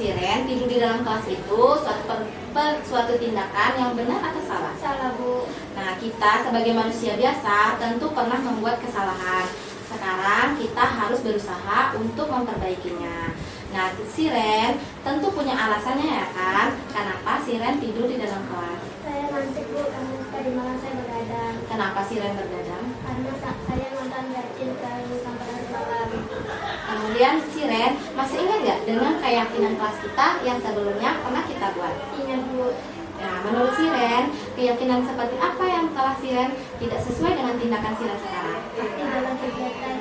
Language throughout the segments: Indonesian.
Siren, tidur di dalam kelas itu suatu tindakan yang benar atau salah? Salah, Bu. Nah, kita sebagai manusia biasa tentu pernah membuat kesalahan. Sekarang kita harus berusaha untuk memperbaikinya. Nah, Siren tentu punya alasannya ya kan? Kenapa Siren tidur di dalam kelas? Saya ngantuk, Bu, karena tadi malam saya begadang. Kenapa Siren bergadang? Karena saya nonton Yakin sampai hari malam. Kemudian Siren masih ingat nggak dengan keyakinan kelas kita yang sebelumnya pernah kita buat? Ingat, Bu. Nah, menurut Siren, keyakinan seperti apa yang telah Siren tidak sesuai dengan tindakan Siren sekarang? Aktif dalam kegiatan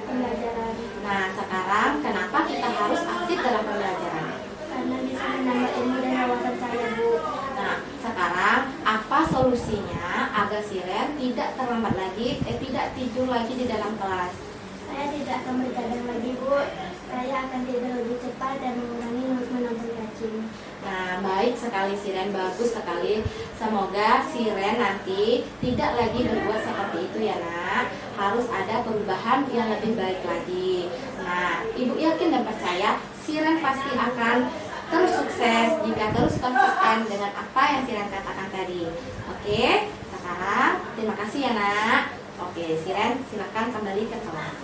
pembelajaran. Nah, sekarang kenapa kita harus aktif dalam pembelajaran? Karena bisa menambah ilmu dan wawasan saya, Bu. Nah, sekarang apa solusinya agar Siren tidak terlambat lagi, tidak tidur lagi di dalam kelas? Saya tidak akan bergadang lagi, Bu. Saya akan tidur lebih cepat dan mengurangi menonton Yakin. Nah, baik sekali Siren, bagus sekali. Semoga Siren nanti tidak lagi berbuat seperti itu ya nak. Harus ada perubahan yang lebih baik lagi. Nah, Ibu yakin dan percaya Siren pasti akan terus sukses jika terus konsisten dengan apa yang Siren katakan tadi. Oke, sekarang terima kasih ya nak. Oke, Siren silakan kembali ke kelas.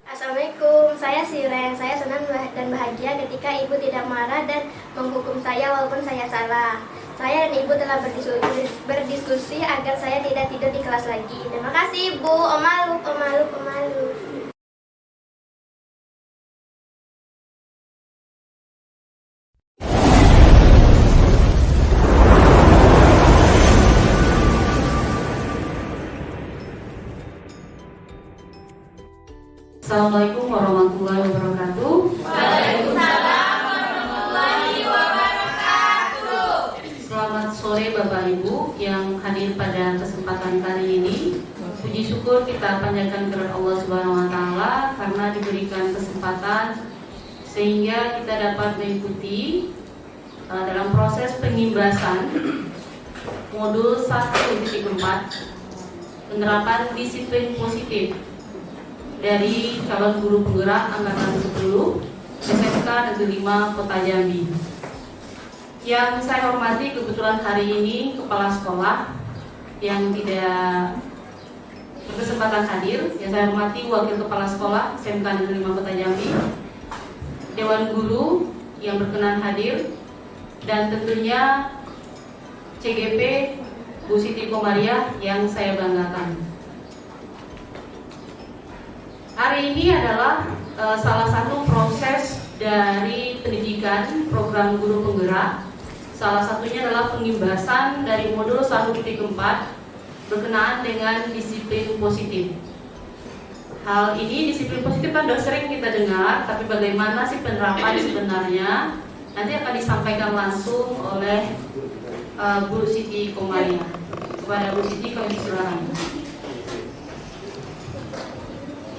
Assalamualaikum, saya Siren. Saya senang dan bahagia ketika Ibu tidak marah dan menghukum saya walaupun saya salah. Saya dan Ibu telah berdiskusi agar saya tidak tidur di kelas lagi. Terima kasih, Ibu. Omalu, omalu, omalu. Assalamualaikum warahmatullahi wabarakatuh. Waalaikumsalam warahmatullahi wabarakatuh. Selamat sore Bapak Ibu yang hadir pada kesempatan kali ini. Puji syukur kita panjatkan kepada Allah Subhanahu wa taala karena diberikan kesempatan sehingga kita dapat mengikuti dalam proses pengimbasan modul 1.4 penerapan disiplin positif dari calon guru penggerak angkatan 10 SMK Negeri 5 Kota Jambi. Yang saya hormati kebetulan hari ini kepala sekolah yang tidak berkesempatan hadir. Yang saya hormati wakil kepala sekolah SMK Negeri 5 Kota Jambi, Dewan Guru yang berkenan hadir, dan tentunya CGP Bu Siti Komariah yang saya banggakan. Hari ini adalah salah satu proses dari pendidikan program guru penggerak. Salah satunya adalah pengimbasan dari modul 1.4 berkenaan dengan disiplin positif. Hal ini disiplin positif kan sudah sering kita dengar, tapi bagaimana sih penerapan sebenarnya? Nanti akan disampaikan langsung oleh Bu Siti Komariah. Kepada Bu Siti kami silakan.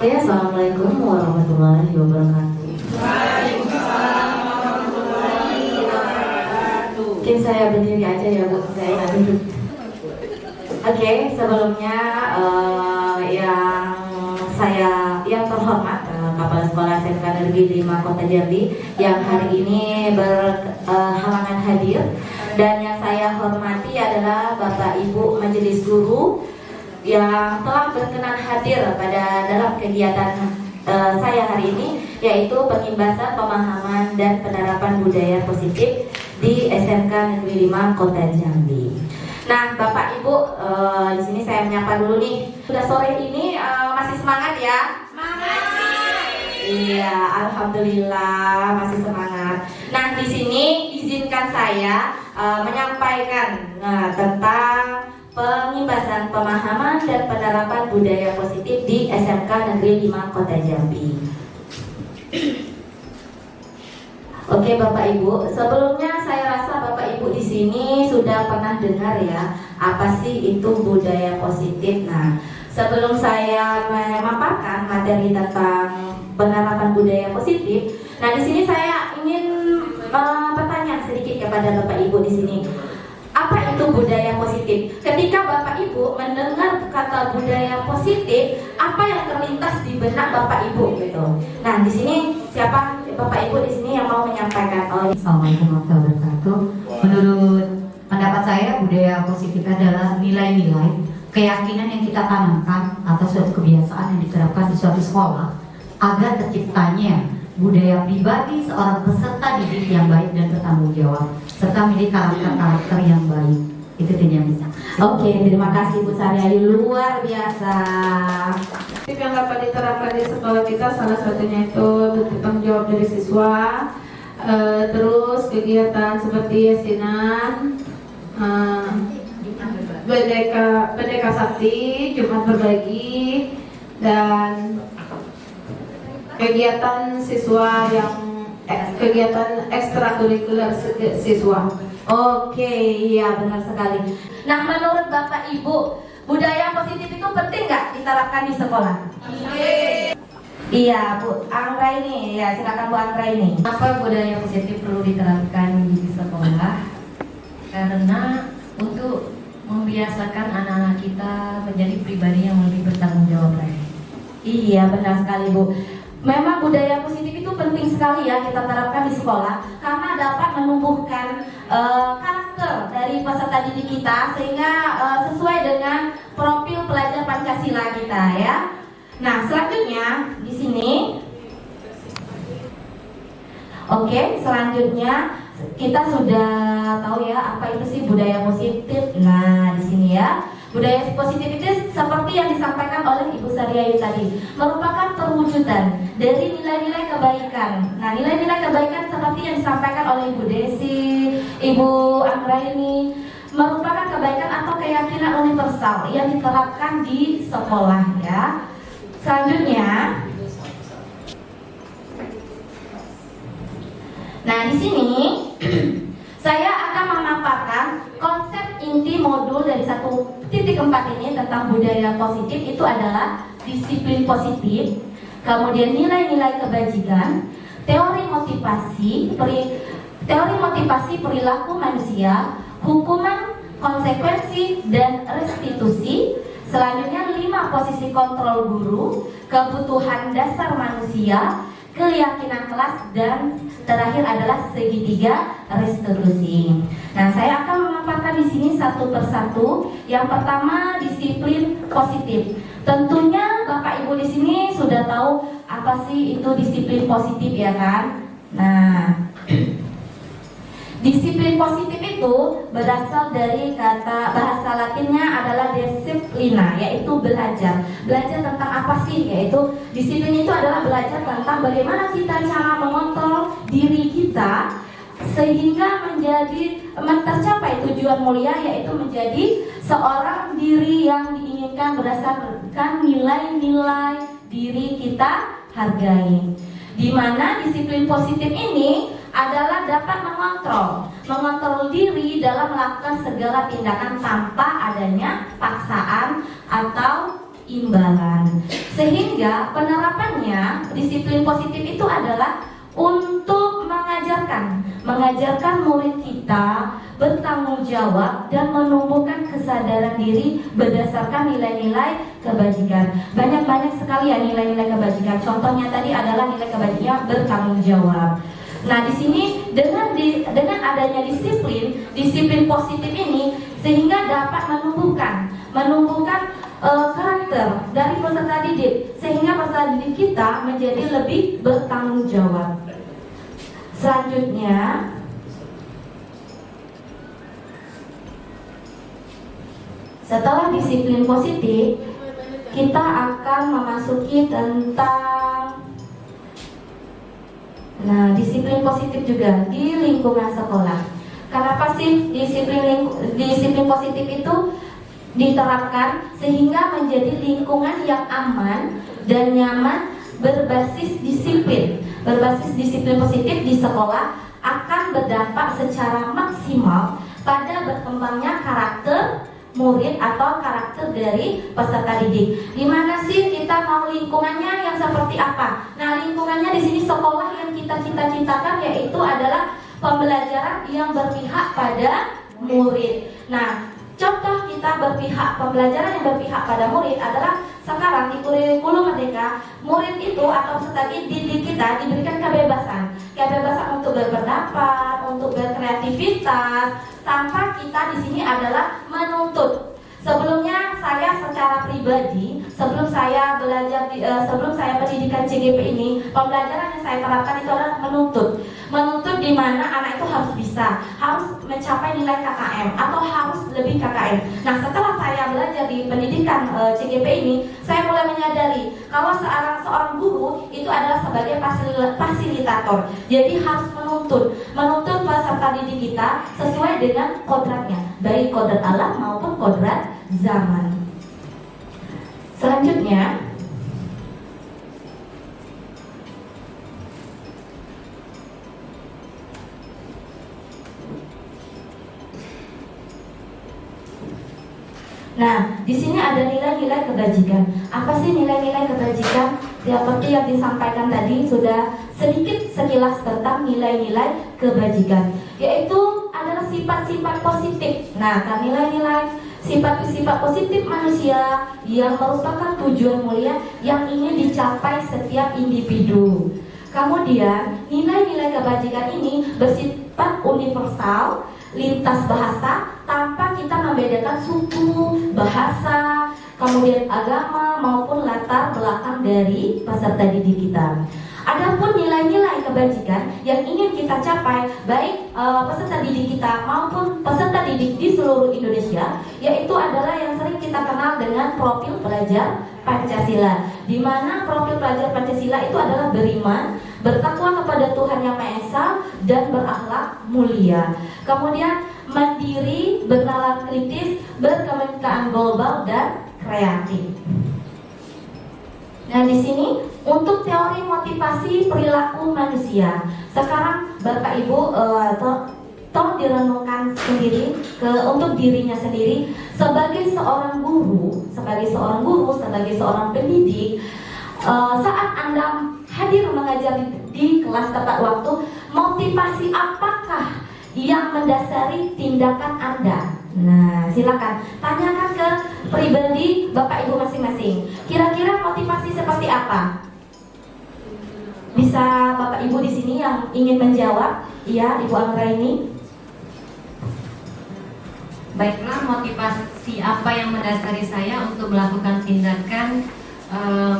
Assalamualaikum warahmatullahi wabarakatuh. Waalaikumsalam warahmatullahi wabarakatuh. Mungkin saya berdiri aja ya Bu, saya enak duduk. Oke, sebelumnya yang terhormat Kepala Sekolah SMK Negeri 5 Kota Jambi yang hari ini berhalangan hadir, dan yang saya hormati adalah Bapak Ibu Majelis Guru yang telah berkenan hadir pada dalam kegiatan saya hari ini, yaitu pengimbasan pemahaman dan penerapan budaya positif di SMK Negeri 5 Kota Jambi. Nah, Bapak Ibu, di sini saya menyapa dulu nih. Sudah sore ini masih semangat ya? Semangat. Iya, alhamdulillah masih semangat. Nah, di sini izinkan saya menyampaikan tentang pengimbasan pemahaman dan penerapan budaya positif di SMK Negeri 5 Kota Jambi. Oke Bapak Ibu, sebelumnya saya rasa Bapak Ibu di sini sudah pernah dengar ya apa sih itu budaya positif. Nah, sebelum saya memaparkan materi tentang penerapan budaya positif, nah di sini saya ingin bertanya sedikit kepada Bapak Ibu di sini. Apa itu budaya positif? Ketika Bapak Ibu mendengar kata budaya positif, apa yang terlintas di benak Bapak Ibu gitu? Nah, di sini siapa Bapak Ibu di sini yang mau menyampaikan? Assalamualaikum warahmatullahi wabarakatuh. Menurut pendapat saya, budaya positif adalah nilai-nilai, keyakinan yang kita tanamkan atau suatu kebiasaan yang diterapkan di suatu sekolah agar terciptanya budaya pribadi seorang peserta didik yang baik dan bertanggung jawab serta memiliki karakter yang baik. Itu yang bisa. Oke, terima kasih Bu Saryayu, luar biasa. Tip yang dapat diterapkan di sekolah kita salah satunya itu bentuk tanggung jawab dari siswa, terus kegiatan seperti yasinan, berdeka sakti, Jumat berbagi, dan kegiatan siswa yang kegiatan ekstrakurikuler siswa. Oke, iya benar sekali. Nah, menurut Bapak Ibu, budaya positif itu penting nggak diterapkan di sekolah? Iya, Bu Anggra ini, ya silakan Bu Anggra ini. Kenapa budaya positif perlu diterapkan di sekolah? Karena untuk membiasakan anak-anak kita menjadi pribadi yang lebih bertanggung jawab lagi. Iya, benar sekali Bu. Memang budaya positif itu penting sekali ya kita terapkan di sekolah karena dapat menumbuhkan karakter dari peserta didik kita sehingga sesuai dengan profil pelajar Pancasila kita ya. Nah, selanjutnya di sini, oke, selanjutnya kita sudah tahu ya apa itu sih budaya positif. Nah, di sini ya. Budaya positif itu seperti yang disampaikan oleh Ibu Saryayu tadi, merupakan perwujudan dari nilai-nilai kebaikan. Nah, nilai-nilai kebaikan seperti yang disampaikan oleh Ibu Desi, Ibu Anggra ini merupakan kebaikan atau keyakinan universal yang diterapkan di sekolah ya. Selanjutnya, nah di sini saya akan memaparkan konsep inti modul dari 1.4 ini tentang budaya positif itu adalah disiplin positif, kemudian nilai-nilai kebajikan, teori motivasi perilaku manusia, hukuman, konsekuensi, dan restitusi. Selanjutnya 5 posisi kontrol guru, kebutuhan dasar manusia, keyakinan kelas, dan terakhir adalah segitiga restitusi. Nah, saya akan memaparkan di sini satu persatu. Yang pertama, disiplin positif. Tentunya Bapak Ibu di sini sudah tahu apa sih itu disiplin positif ya kan? Nah, disiplin positif itu berasal dari kata bahasa Latinnya adalah disciplina, yaitu belajar. Belajar tentang apa sih? Yaitu disiplin itu adalah belajar tentang bagaimana kita cara mengontrol diri kita sehingga tercapai tujuan mulia, yaitu menjadi seorang diri yang diinginkan berdasarkan nilai-nilai diri kita hargai. Di mana disiplin positif ini adalah dapat mengontrol diri dalam melakukan segala tindakan tanpa adanya paksaan atau imbalan. Sehingga penerapannya disiplin positif itu adalah untuk mengajarkan murid kita bertanggung jawab dan menumbuhkan kesadaran diri berdasarkan nilai-nilai kebajikan. Banyak sekali ya nilai-nilai kebajikan. Contohnya tadi adalah nilai kebajikan bertanggung jawab. Nah, di sini dengan adanya disiplin positif ini sehingga dapat menumbuhkan karakter dari peserta didik sehingga peserta didik kita menjadi lebih bertanggung jawab. Selanjutnya, setelah disiplin positif, kita akan memasuki tentang disiplin positif juga di lingkungan sekolah. Kenapa sih disiplin positif itu diterapkan sehingga menjadi lingkungan yang aman dan nyaman berbasis disiplin positif di sekolah akan berdampak secara maksimal pada berkembangnya karakter murid atau karakter dari peserta didik. Di mana sih kita mau lingkungannya yang seperti apa? Nah, lingkungannya di sini sekolah yang kita cita-citakan yaitu adalah pembelajaran yang berpihak pada murid. Nah, contoh kita berpihak, pembelajaran yang berpihak pada murid adalah sekarang di kurikulum Merdeka, murid itu atau peserta didik kita diberikan kebebasan untuk berpendapat, untuk berkreativitas, tanpa kita di sini adalah menuntut. Sebelumnya saya secara pribadi, sebelum saya pendidikan CGP ini, pembelajaran yang saya terapkan itu adalah menuntut di mana anak itu harus bisa, harus mencapai nilai KKM atau harus lebih KKM. Nah, setelah saya belajar di pendidikan CGP ini, saya mulai menyadari kalau seorang guru itu adalah sebagai fasilitator. Jadi harus menuntut peserta didik kita sesuai dengan kodratnya, baik kodrat alam maupun kodrat zaman. Selanjutnya, nah, di sini ada nilai-nilai kebajikan. Apa sih nilai-nilai kebajikan? Seperti yang disampaikan tadi sudah sedikit sekilas tentang nilai-nilai kebajikan, yaitu adalah sifat-sifat positif. Nah, nilai-nilai sifat-sifat positif manusia yang merupakan tujuan mulia yang ingin dicapai setiap individu. Kemudian, nilai-nilai kebajikan ini bersifat universal, lintas bahasa, tanpa kita membedakan suku, bahasa, kemudian agama maupun latar belakang dari peserta didik kita. Adapun nilai-nilai kebajikan yang ingin kita capai, baik peserta didik kita maupun peserta didik di seluruh Indonesia, yaitu adalah yang sering kita kenal dengan profil pelajar Pancasila, di mana profil pelajar Pancasila itu adalah beriman, bertakwa kepada Tuhan Yang Maha Esa, dan berakhlak mulia. Kemudian mandiri, bernalar kritis, berkemewahan global, dan kreatif. Nah, di sini untuk teori motivasi perilaku manusia. Sekarang Bapak Ibu tolong direnungkan sendiri untuk dirinya sendiri sebagai seorang guru, sebagai seorang pendidik. Saat Anda hadir mengajar di kelas tepat waktu, motivasi apakah yang mendasari tindakan Anda? Nah, silakan tanyakan ke pribadi Bapak Ibu masing-masing. Kira-kira motivasi seperti apa? Bisa Bapak Ibu di sini yang ingin menjawab? Iya, Ibu Anggraini. Baiklah, motivasi apa yang mendasari saya untuk melakukan tindakan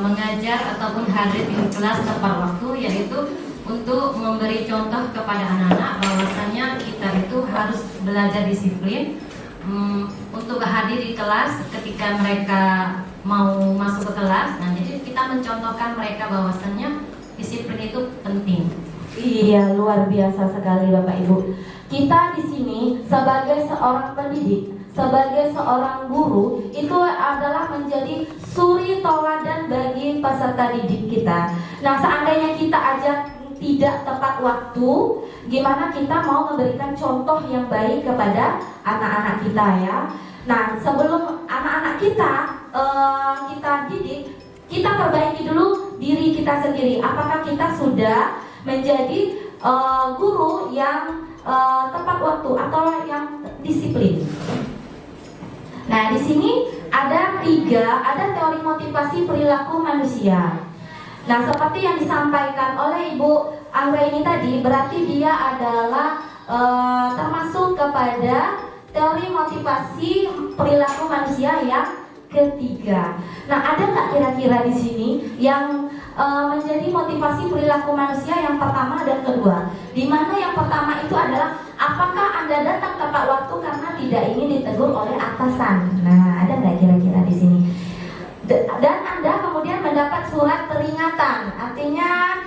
mengajar ataupun hadir di kelas tepat waktu, yaitu untuk memberi contoh kepada anak-anak bahwasanya kita itu harus belajar disiplin, untuk hadir di kelas ketika mereka mau masuk ke kelas. Nah, jadi kita mencontohkan mereka bahwasanya disiplin itu penting. Iya, luar biasa sekali Bapak Ibu. Kita di sini sebagai seorang pendidik, sebagai seorang guru, itu adalah menjadi suri tauladan bagi peserta didik kita. Nah, seandainya kita ajak tidak tepat waktu, gimana kita mau memberikan contoh yang baik kepada anak-anak kita ya. Nah, sebelum anak-anak kita didik, kita perbaiki dulu diri kita sendiri. Apakah kita sudah menjadi guru yang tepat waktu atau yang disiplin? Nah, di sini ada teori motivasi perilaku manusia. Nah, seperti yang disampaikan oleh Ibu Anggraini tadi, berarti dia adalah termasuk kepada teori motivasi perilaku manusia yang ketiga. Nah, ada nggak kira-kira di sini yang menjadi motivasi perilaku manusia yang pertama dan kedua? Di mana yang pertama itu adalah apakah Anda datang tepat waktu karena tidak ingin ditegur oleh atasan? Nah, ada nggak kira-kira di sini? Dan Anda kemudian mendapat surat peringatan, artinya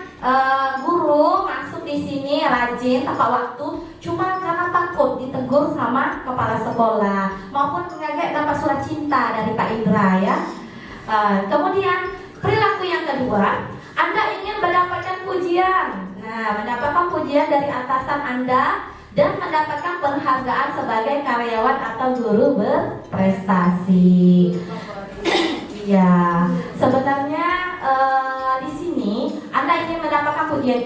guru masuk di sini rajin tepat waktu cuma karena takut ditegur sama kepala sekolah, maupun dapat surat cinta dari Pak Indra ya. Kemudian perilaku yang kedua, Anda ingin mendapatkan pujian. Nah, mendapatkan pujian dari atasan Anda dan mendapatkan penghargaan sebagai karyawan atau guru berprestasi. Ya, sebenarnya di sini Anda ingin mendapatkan pujian,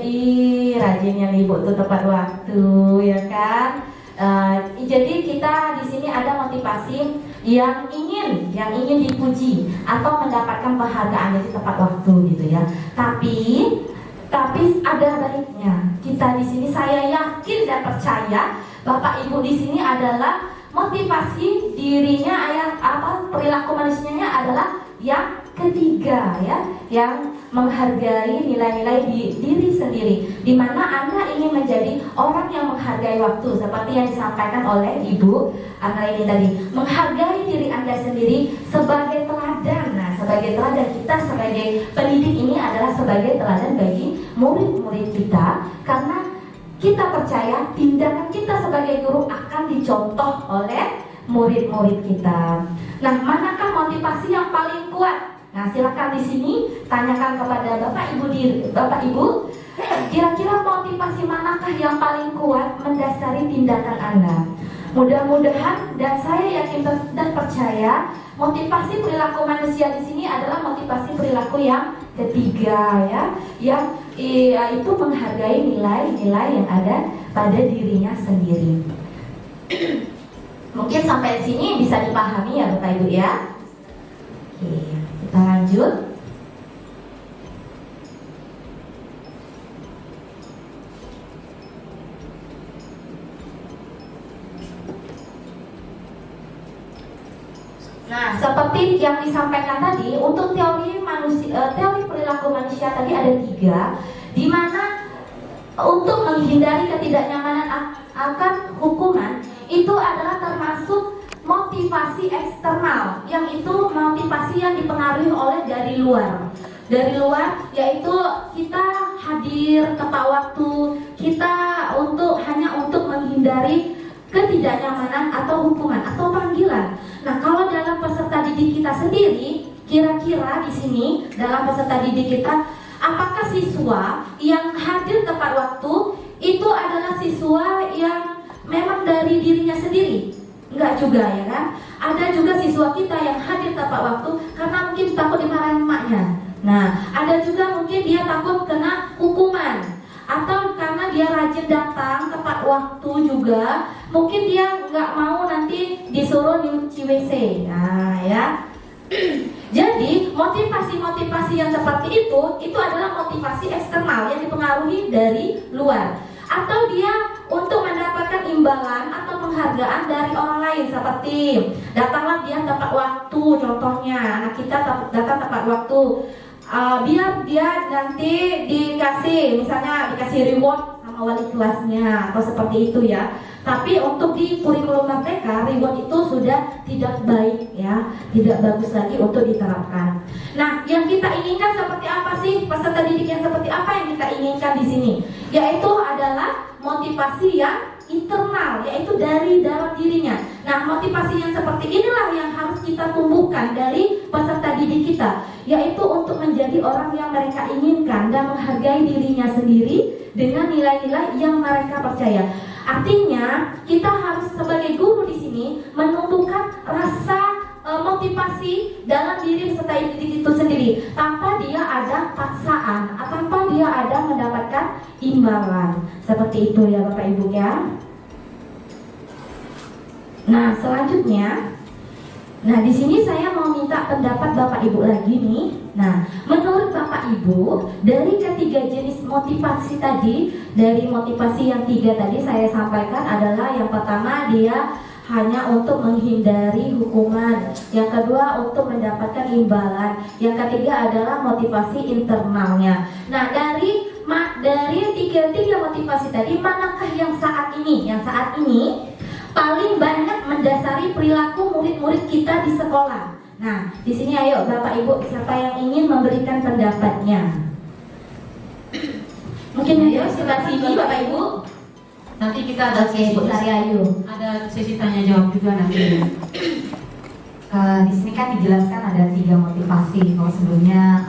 rajinnya Ibu tuh tepat waktu, ya kan? Jadi kita di sini ada motivasi yang ingin dipuji atau mendapatkan penghargaan dari tepat waktu gitu ya. Tapi ada baiknya. Kita di sini saya yakin dan percaya Bapak Ibu di sini adalah motivasi dirinya perilaku manusianya adalah yang ketiga ya, yang menghargai nilai-nilai diri sendiri, di mana Anda ingin menjadi orang yang menghargai waktu seperti yang disampaikan oleh Ibu Anggraini tadi, menghargai diri Anda sendiri sebagai teladan. Nah, sebagai teladan kita sebagai pendidik ini adalah sebagai teladan bagi murid-murid kita, karena kita percaya tindakan kita sebagai guru akan dicontoh oleh murid-murid kita. Nah, manakah motivasi yang paling kuat? Nah, silakan di sini tanyakan kepada Bapak Ibu, kira-kira motivasi manakah yang paling kuat mendasari tindakan Anda? Mudah-mudahan dan saya yakin dan percaya motivasi perilaku manusia di sini adalah motivasi perilaku yang ketiga ya, yang itu menghargai nilai-nilai yang ada pada dirinya sendiri. Mungkin sampai sini bisa dipahami ya Bapak Ibu ya. Oke, kita lanjut. Nah, seperti yang disampaikan tadi, untuk teori perilaku manusia tadi ada 3, di mana untuk menghindari ketidaknyamanan akan hukuman itu adalah termasuk motivasi eksternal, yang itu motivasi yang dipengaruhi oleh dari luar, yaitu kita hadir tepat waktu, kita hanya untuk menghindari ketidaknyamanan atau hukuman atau panggilan. Nah, kalau dalam peserta didik kita sendiri, kira-kira di sini dalam peserta didik kita, apakah siswa yang hadir tepat waktu itu adalah siswa yang memang dari dirinya sendiri? Enggak juga ya kan? Ada juga siswa kita yang hadir tepat waktu karena mungkin takut dimarahin emaknya. Nah, ada juga mungkin dia takut kena hukuman, atau karena dia rajin datang tepat waktu juga, mungkin dia nggak mau nanti disuruh nyuci WC. Nah ya, jadi motivasi-motivasi yang seperti itu adalah motivasi eksternal yang dipengaruhi dari luar, atau dia untuk mendapatkan imbalan atau penghargaan dari orang lain, seperti datanglah dia tepat waktu, contohnya anak kita datang tepat waktu, biar dia nanti dikasih reward sama wali kelasnya atau seperti itu ya. Tapi untuk di kurikulum mereka, reward itu sudah tidak baik ya, tidak bagus lagi untuk diterapkan. Nah, yang kita inginkan seperti apa sih? Peserta didik yang seperti apa yang kita inginkan di sini? Yaitu adalah motivasi yang internal, yaitu dari dalam dirinya. Nah, motivasi yang seperti inilah yang harus kita tumbuhkan dari peserta didik kita, yaitu untuk menjadi orang yang mereka inginkan dan menghargai dirinya sendiri dengan nilai-nilai yang mereka percaya. Artinya, kita harus sebagai guru di sini menumbuhkan rasa motivasi dalam diri peserta didik itu sendiri, tanpa dia ada paksaan, tanpa dia ada mendapatkan imbalan. Seperti itu ya Bapak Ibu ya. Nah, selanjutnya, di sini saya mau minta pendapat Bapak Ibu lagi nih. Nah, menurut Bapak Ibu, dari ketiga jenis motivasi tadi, dari motivasi yang 3 tadi saya sampaikan adalah yang pertama dia hanya untuk menghindari hukuman, yang kedua untuk mendapatkan imbalan, yang ketiga adalah motivasi internalnya. Nah, dari tiga motivasi tadi, manakah yang saat ini paling banyak mendasari perilaku murid-murid kita di sekolah? Nah, di sini ayo Bapak Ibu, siapa yang ingin memberikan pendapatnya? Mungkin ayo sebelah sini Bapak Ibu. Nanti kita ada sesi ada sesi tanya jawab juga nanti. Di sini kan dijelaskan ada 3 motivasi. Kalau sebelumnya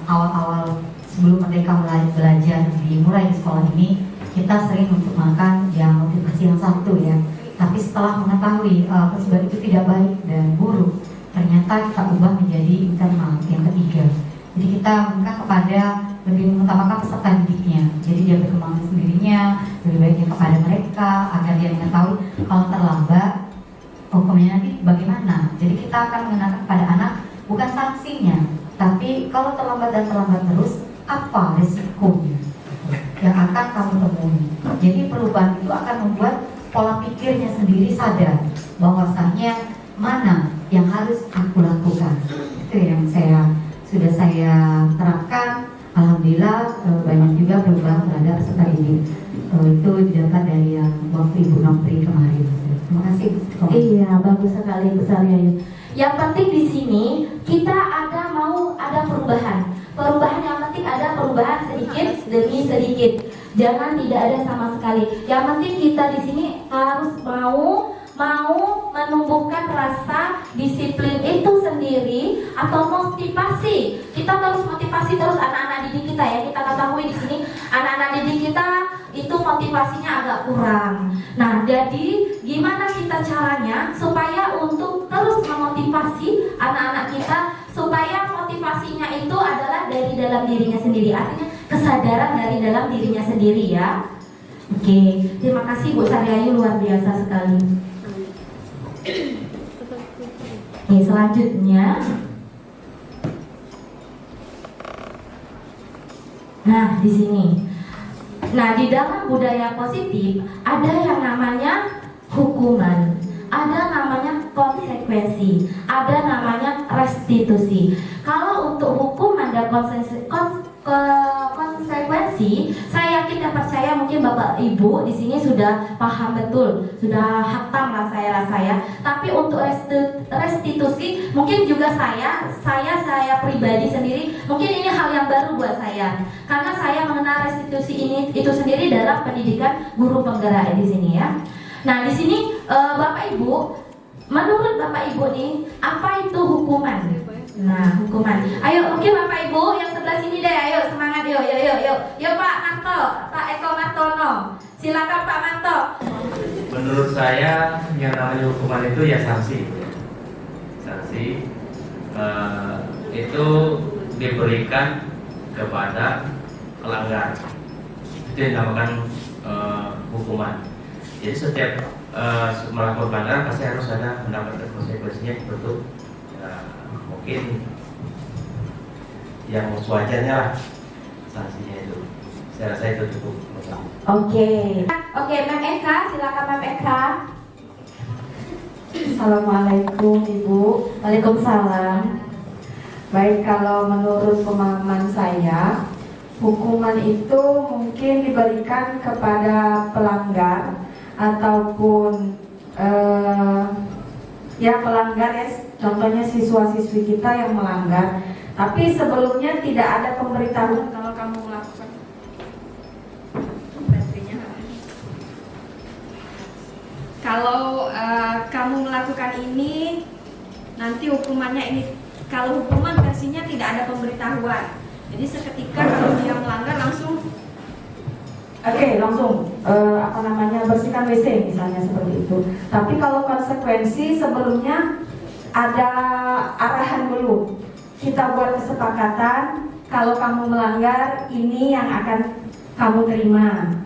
awal-awal sebelum mereka mulai belajar dimulai di sekolah ini, kita sering untuk makan yang motivasi yang satu ya. Tapi setelah mengetahui sebab itu tidak baik dan buruk, ternyata kita ubah menjadi internal yang ketiga. Jadi kita minta kepada lebih mengutamakan peserta didiknya. Jadi dia berkembang sendirinya, lebih baiknya kepada mereka agar dia mengetahui kalau terlambat hukumnya nanti bagaimana. Jadi kita akan mengenalkan pada anak bukan sanksinya, tapi kalau terlambat dan terlambat terus apa resikonya yang akan kamu temui. Jadi perubahan itu akan membuat pola pikirnya sendiri sadar bahwasanya mana yang harus aku lakukan. Itu yang sudah saya terapkan. Alhamdulillah banyak juga perubahan terhadap peserta didik. Itu didapat dari yang waktu Ibu Nopri kemarin. Terima kasih. Iya, bagus sekali Bu Sariayu. Yang penting di sini kita mau ada perubahan. Perubahan yang penting ada perubahan sedikit demi sedikit. Jangan tidak ada sama sekali. Yang penting kita di sini harus mau menumbuhkan rasa disiplin itu sendiri atau motivasi. Kita terus motivasi terus anak-anak didik kita ya. Kita ketahui di sini anak-anak didik kita itu motivasinya agak kurang. Nah, jadi gimana kita caranya supaya untuk terus memotivasi anak-anak kita supaya motivasinya itu adalah dari dalam dirinya sendiri. Artinya kesadaran dari dalam dirinya sendiri ya. Oke, terima kasih Bu Sariayu, luar biasa sekali. Oke, selanjutnya. Nah, di sini. Nah, di dalam budaya positif ada yang namanya hukuman, ada namanya konsekuensi, ada namanya restitusi. Kalau untuk hukuman dan konsekuensi, saya yakin dan percaya mungkin Bapak Ibu di sini sudah paham betul, sudah hatam lah saya rasa ya. Tapi untuk restitusi mungkin juga saya pribadi sendiri mungkin ini hal yang baru buat saya, karena saya mengenal restitusi itu sendiri dalam pendidikan guru penggerak di sini ya. Nah, di sini Bapak Ibu, menurut Bapak Ibu nih, apa itu hukuman? Nah, hukuman. Ayo, mungkin Bapak Ibu yang sebelah sini deh, ayo semangat, yuk. Yuk Pak Manto, Pak Eko Martono. Silakan Pak Manto. Menurut saya yang namanya hukuman itu ya sanksi. Sanksi itu diberikan kepada pelanggar. Itu yang dinamakan hukuman. Jadi setiap melakukan pelanggaran pasti harus ada mendapatkan konsekuensinya bentuk mungkin yang sewajarnya lah sanksinya itu. Saya rasa itu cukup. Oke, Mem Eka, silakan Mem Eka. Assalamualaikum Ibu. Waalaikumsalam. Baik, kalau menurut pemahaman saya, hukuman itu mungkin diberikan kepada pelanggar ataupun ya pelanggar ya, contohnya siswa-siswi kita yang melanggar. Tapi sebelumnya tidak ada pemberitahuan kalau kamu melakukan. Kalau kamu melakukan ini, nanti hukumannya ini. Kalau hukuman versinya tidak ada pemberitahuan. Jadi seketika kalau dia melanggar langsung bersihkan WC misalnya seperti itu. Tapi kalau konsekuensi sebelumnya ada arahan dulu. Kita buat kesepakatan kalau kamu melanggar ini yang akan kamu terima.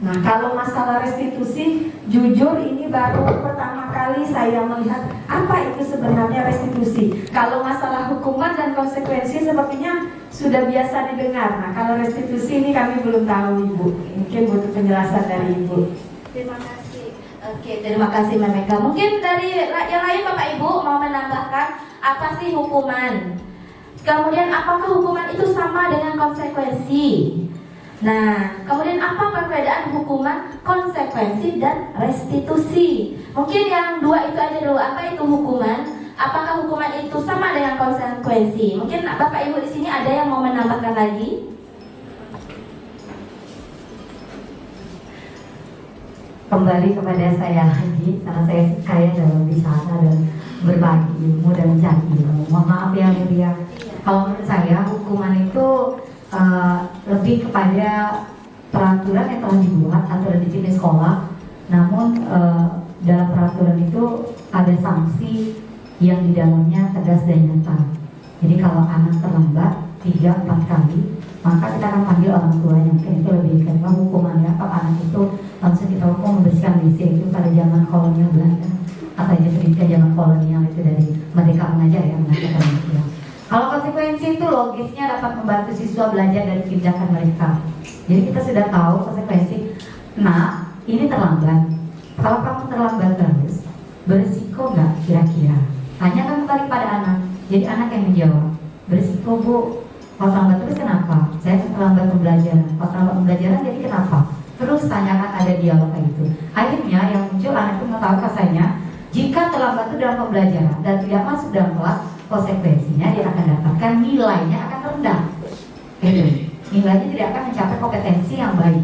Nah, kalau masalah restitusi, jujur ini baru pertama kali saya melihat apa itu sebenarnya restitusi. Kalau masalah hukuman dan konsekuensi sepertinya sudah biasa didengar. Nah, kalau restitusi ini kami belum tahu Ibu. Mungkin butuh penjelasan dari Ibu. Terima kasih. Oke, terima kasih Mem Eka. Mungkin dari yang lain Bapak Ibu mau menambahkan apa sih hukuman? Kemudian apakah hukuman itu sama dengan konsekuensi? Nah, kemudian apa perbedaan hukuman, konsekuensi, dan restitusi? Mungkin yang dua itu aja dulu. Apa itu hukuman? Apakah hukuman itu sama dengan konsekuensi? Mungkin Bapak Ibu di sini ada yang mau menambahkan lagi? Kembali kepada saya lagi, karena saya kaya dalam bicara dan berbagi ilmu dan mencari ilmu. Mohon maaf ya Mulia. Kalau menurut saya hukuman itu lebih kepada peraturan yang telah dibuat aturan disiplin sekolah. Namun dalam peraturan itu ada sanksi yang di dalamnya tegas dan nyata. Jadi kalau anak terlambat 3-4 kali maka kita akan panggil orang tuanya. Mungkin itu lebih karena hukumannya apa, anak itu langsung kita hukum membersihkan WC itu pada zaman kolonial Belanda atau pendidikan zaman kolonial itu dari Merdeka Mengajar ya, mengatakan itu. Kalau konsekuensi itu logisnya dapat membantu siswa belajar dari tindakan mereka. Jadi kita sudah tahu konsekuensi. Nah, ini terlambat. Kalau kamu terlambat terus, berisiko nggak kira-kira? Tanyakan kembali pada anak. Jadi anak yang menjawab, berisiko Bu. Kalau terlambat terus kenapa? Saya terlambat pembelajaran. Kalau terlambat pembelajaran jadi kenapa? Terus tanyakan, ada dialog kayak gitu. Akhirnya yang muncul anak itu mengetahui kasarnya, jika terlambat itu dalam pembelajaran dan tidak masuk dalam kelas, konsekuensinya dia akan dapatkan nilainya akan rendah. Gitu. Nilainya tidak akan mencapai kompetensi yang baik.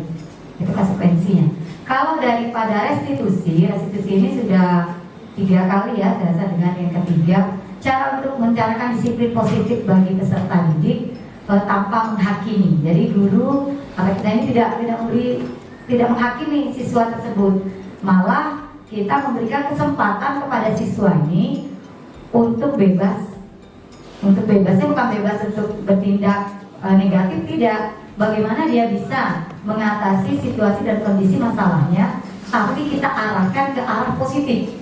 Itu konsekuensinya. Kalau daripada restitusi ini sudah 3 kali ya, saya rasa dengan yang ketiga, cara untuk mencarakan disiplin positif bagi peserta didik tanpa menghakimi. Jadi guru atau kita ini tidak menghakimi siswa tersebut, malah kita memberikan kesempatan kepada siswa ini untuk bebas. Untuk bebasnya bukan bebas untuk bertindak negatif, tidak. Bagaimana dia bisa mengatasi situasi dan kondisi masalahnya, tapi kita arahkan ke arah positif.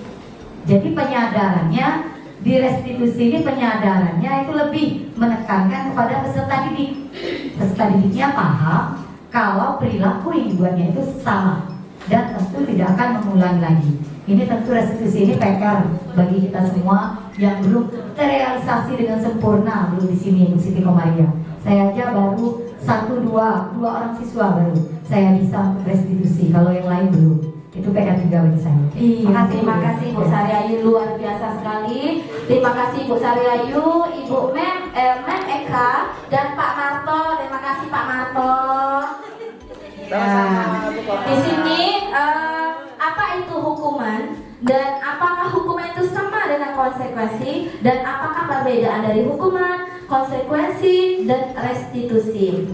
Jadi penyadarannya di restitusi ini, penyadarannya itu lebih menekankan kepada peserta didik. Peserta didiknya paham kalau perilaku yang dibuatnya itu salah dan tentu tidak akan mengulangi lagi. Ini tentu restitusi ini PR bagi kita semua yang belum terrealisasi dengan sempurna, belum di sini Bu Siti Komaria. Saya aja baru 1-2 orang siswa baru saya bisa restitusi, kalau yang lain belum. Itu PR juga bagi saya. Terima kasih Bu Saryayu, luar biasa sekali. Terima kasih Bu Saryayu, Ibu Mem Eka dan Pak Marto. Terima kasih Pak Marto. Nah, di sini apa itu hukuman dan apakah hukuman itu sama dengan konsekuensi dan apakah perbedaan dari hukuman, konsekuensi dan restitusi?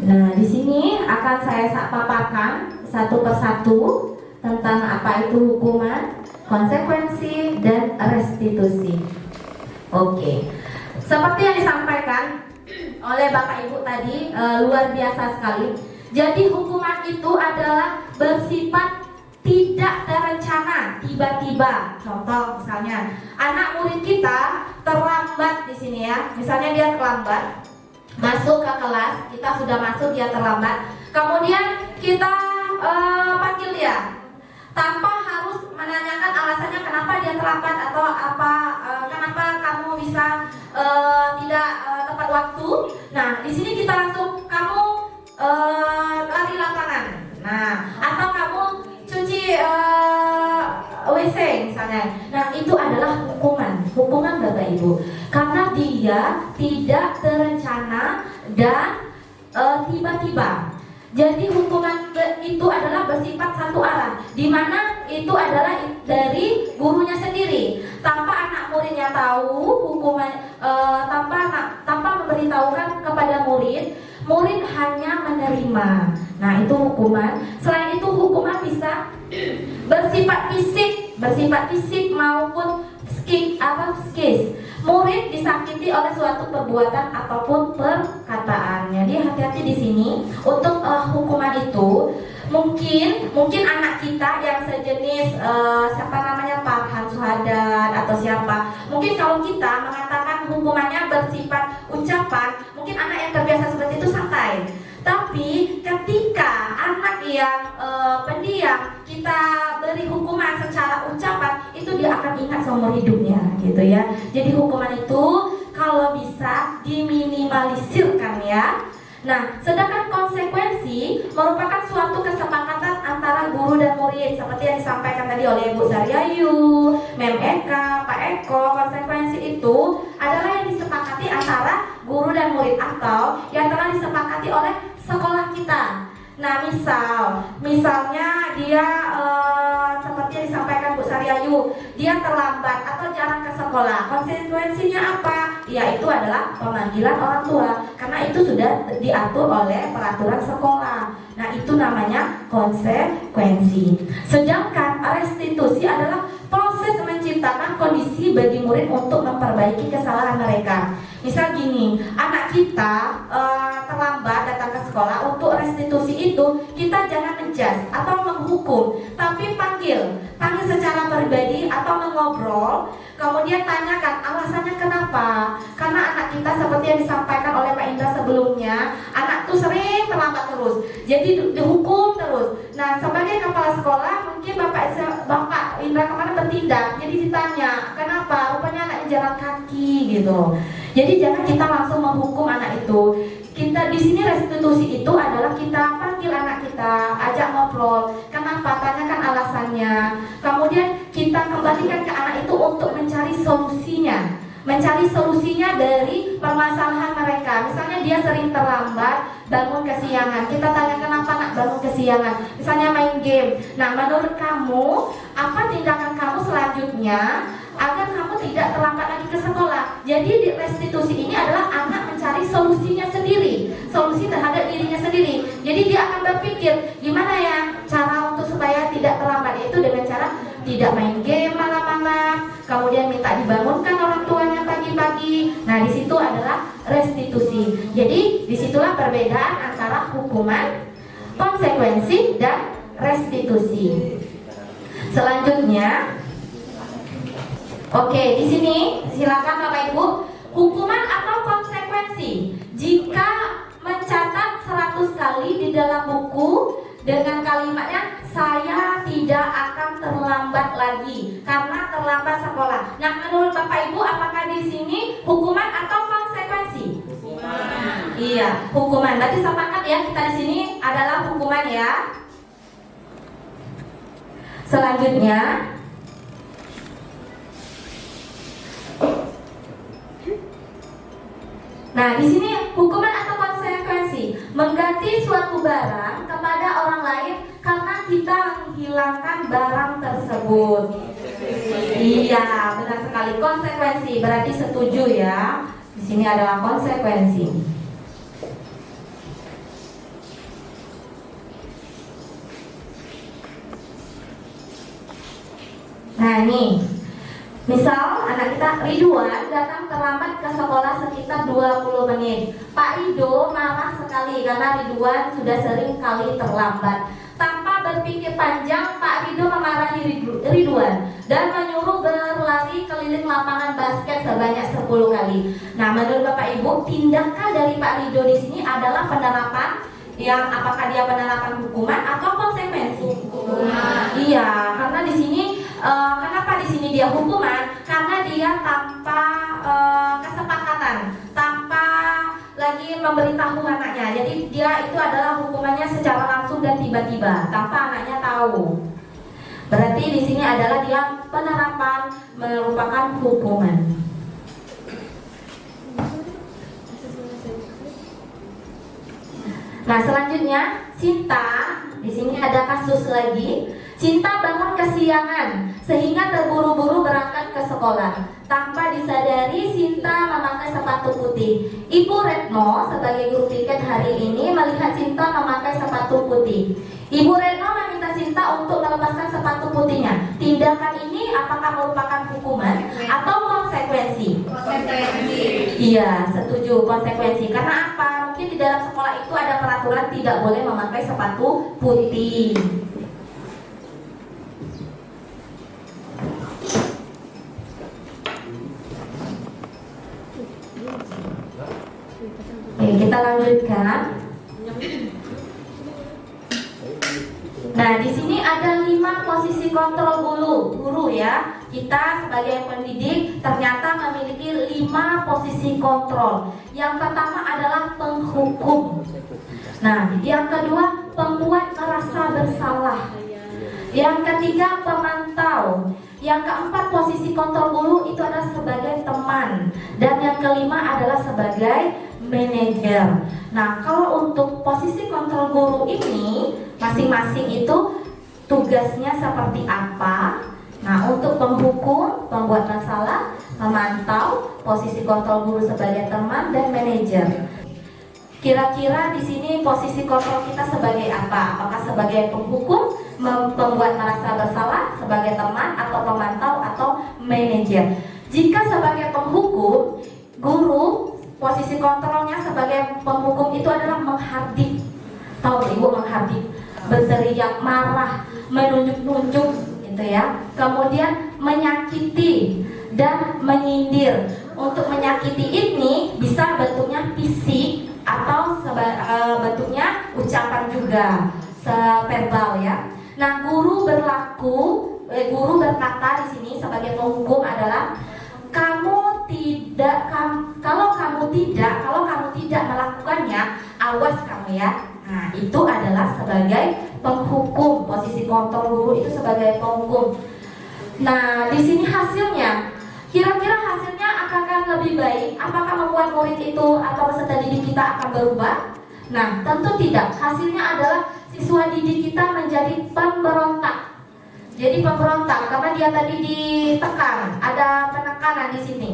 Nah, di sini akan saya paparkan satu persatu tentang apa itu hukuman, konsekuensi dan restitusi. Oke. Seperti yang disampaikan oleh Bapak Ibu tadi, luar biasa sekali. Jadi hukuman itu adalah bersifat tidak terencana, tiba-tiba. Contoh misalnya, anak murid kita terlambat di sini ya. Misalnya dia terlambat masuk ke kelas, kita sudah masuk, dia terlambat. Kemudian kita panggil dia tanpa harus menanyakan alasannya kenapa dia terlambat atau apa, kenapa kamu bisa tidak tepat waktu. Nah, di sini kita langsung kamu lari lapangan. Nah, atau kamu cuci WC misalnya. Nah, itu adalah hukuman Bapak Ibu, karena dia tidak terencana dan tiba-tiba. Jadi hukuman itu adalah bersifat satu arah, di mana itu adalah dari gurunya sendiri, tanpa anak muridnya tahu hukuman, tanpa memberitahukan kepada murid. Murid hanya menerima. Nah, itu hukuman. Selain itu hukuman bisa bersifat fisik maupun psikis. Murid disakiti oleh suatu perbuatan ataupun perkataan. Jadi hati-hati di sini untuk hukuman itu. Mungkin anak kita yang sejenis siapa namanya Farhan Suhadan atau siapa. Mungkin kalau kita mengatakan hukumannya bersifat ucapan, mungkin anak yang terbiasa seperti itu santai. Tapi ketika anak yang pendiam kita beri hukuman secara ucapan, itu dia akan ingat seumur hidupnya, gitu ya. Jadi hukuman itu kalau bisa diminimalisirkan ya. Nah, sedangkan konsekuensi merupakan suatu kesepakatan antara guru dan murid, seperti yang disampaikan tadi oleh Bu Saryayu, Mem Eka, Pak Eko. Konsekuensi itu adalah yang disepakati antara guru dan murid atau yang telah disepakati oleh sekolah kita. Nah, misalnya dia seperti yang disampaikan Bu Saryayu, dia terlambat atau jarang ke sekolah. Konsekuensinya apa? Yaitu adalah pemanggilan orang tua, karena itu sudah diatur oleh peraturan sekolah. Nah, itu namanya konsekuensi. Sedangkan restitusi adalah proses menciptakan kondisi bagi murid untuk memperbaiki kesalahan mereka. Misal gini, anak kita terlambat datang ke sekolah, untuk restitusi itu kita jangan ngejudge atau menghukum, tapi panggil secara pribadi atau mengobrol, kemudian tanyakan alasannya kenapa. Karena anak kita seperti yang disampaikan oleh Pak Indra sebelumnya, anak tuh sering terlambat terus, jadi dihukum terus. Nah, sebagai kepala sekolah mungkin Bapak Indra kemarin bertindak, jadi ditanya kenapa, rupanya anaknya jalan kaki gitu. Jadi jangan kita langsung menghukum anak itu. Kita di sini restitusi itu adalah kita panggil anak kita, ajak ngobrol, kenapa, tanyakan alasannya. Kemudian kita kembalikan ke anak itu untuk mencari solusinya. Mencari solusinya dari permasalahan mereka. Misalnya dia sering terlambat, bangun kesiangan. Kita tanya kenapa nak bangun kesiangan. Misalnya main game. Nah, menurut kamu apa tindakan kamu selanjutnya agar kamu tidak terlambat lagi ke sekolah? Jadi di restitusi ini adalah anak mencari solusinya sendiri, solusi terhadap dirinya sendiri. Jadi dia akan berpikir gimana ya cara untuk supaya tidak terlambat, yaitu dengan cara tidak main game malam-malam, kemudian minta dibangunkan orang tuanya pagi-pagi. Nah, di situ adalah restitusi. Jadi disitulah perbedaan antara hukuman, konsekuensi, dan restitusi. Selanjutnya, oke, di sini silakan Bapak Ibu, hukuman atau konsekuensi. Jika mencatat 100 kali di dalam buku dengan kalimatnya saya tidak akan terlambat lagi karena terlambat sekolah. Nah, menurut Bapak Ibu apakah di sini hukuman atau konsekuensi? Hukuman. Iya, hukuman. Berarti sepakat ya, kita di sini adalah hukuman ya. Selanjutnya, nah, di sini hukuman atau konsekuensi mengganti suatu barang kepada orang lain karena kita menghilangkan barang tersebut. Iya, benar sekali, konsekuensi. Berarti setuju ya. Di sini adalah konsekuensi. Nah, nih. Misal anak kita Ridwan datang terlambat ke sekolah sekitar 20 menit. Pak Rido marah sekali karena Ridwan sudah sering kali terlambat. Tanpa berpikir panjang, Pak Rido memarahi Ridwan dan menyuruh berlari keliling lapangan basket sebanyak 10 kali. Nah, menurut Bapak Ibu, tindakan dari Pak Rido di sini adalah penerapan yang apakah dia penerapan hukuman atau konsekuensi? Hukuman. Iya, karena di sini kenapa di sini dia hukuman? Karena dia tanpa kesepakatan, tanpa lagi memberitahu anaknya. Jadi dia itu adalah hukumannya secara langsung dan tiba-tiba, tanpa anaknya tahu. Berarti di sini adalah dia penerapan merupakan hukuman. Nah, selanjutnya Cinta. Di sini ada kasus lagi. Cinta bangun kesiangan sehingga terburu-buru berangkat ke sekolah. Tanpa disadari, Cinta memakai sepatu putih. Ibu Retno sebagai guru piket hari ini melihat Cinta memakai sepatu putih. Ibu Retno meminta Cinta untuk melepaskan sepatu putihnya. Tindakan ini apakah merupakan hukuman atau konsekuensi? Konsekuensi. Iya, setuju, konsekuensi. Karena apa? Mungkin di dalam sekolah itu ada peraturan tidak boleh memakai sepatu putih. Oke, kita lanjutkan. Nah, di sini ada 5 posisi kontrol guru ya. Kita sebagai pendidik ternyata memiliki 5 posisi kontrol. Yang pertama adalah penghukum. Nah, yang kedua pembuat merasa bersalah. Yang ketiga pemantau. Yang keempat posisi kontrol guru itu adalah sebagai teman. Dan yang kelima adalah sebagai manajer. Nah, kalau untuk posisi kontrol guru ini masing-masing itu tugasnya seperti apa? Nah, untuk penghukum, pembuat masalah, memantau, posisi kontrol guru sebagai teman dan manajer. Kira-kira di sini posisi kontrol kita sebagai apa? Apakah sebagai penghukum, pembuat merasa bersalah, sebagai teman, atau pemantau, atau manajer? Jika sebagai penghukum, guru posisi kontrolnya sebagai penghukum itu adalah menghardik. Tahu ibu menghardik? Berteriak, marah, menunjuk-nunjuk gitu ya. Kemudian menyakiti dan menyindir. Untuk menyakiti ini bisa bentuknya fisik atau bentuknya ucapan juga, verbal ya. Nah, guru berkata di sini sebagai penghukum adalah kalau kamu tidak melakukannya, awas kamu ya. Nah, itu adalah sebagai penghukum. Posisi kontrol guru itu sebagai penghukum. Nah, di sini hasilnya, kira-kira hasilnya akan lebih baik? Apakah membuat murid itu atau peserta didik kita akan berubah? Nah, tentu tidak. Hasilnya adalah siswa didik kita menjadi pemberontak. Jadi pemberontak karena dia tadi ditekan, ada penekanan di sini.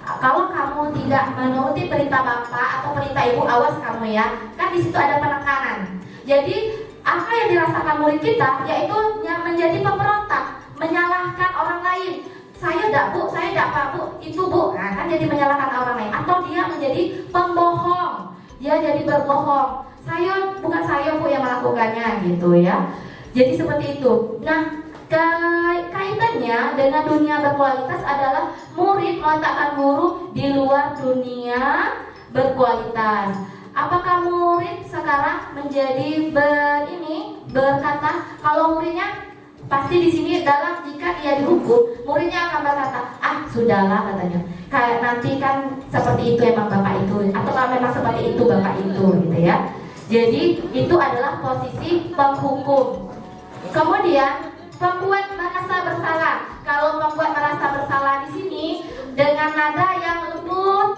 Kalau kamu tidak menuruti perintah bapak atau perintah ibu, awas kamu ya. Kan di situ ada penekanan. Jadi apa yang dirasakan murid kita yaitu yang menjadi pemberontak, menyalahkan orang lain. Saya tidak bu, saya tidak pak bu, itu bu. Nah, kan jadi menyalahkan orang lain. Atau dia menjadi pembohong, dia jadi berbohong. Bukan saya bu yang melakukannya gitu ya. Jadi seperti itu. Nah, kaitannya dengan dunia berkualitas adalah murid meletakkan guru di luar dunia berkualitas. Apakah murid sekarang menjadi berkata kalau muridnya pasti di sini adalah jika dia dihukum, muridnya akan berkata, sudahlah katanya. Kayak nanti kan seperti itu emang bapak itu, atau kalau memang seperti itu bapak itu gitu ya. Jadi itu adalah posisi penghukum. Kemudian pembuat merasa bersalah. Kalau pembuat merasa bersalah di sini dengan nada yang lembut,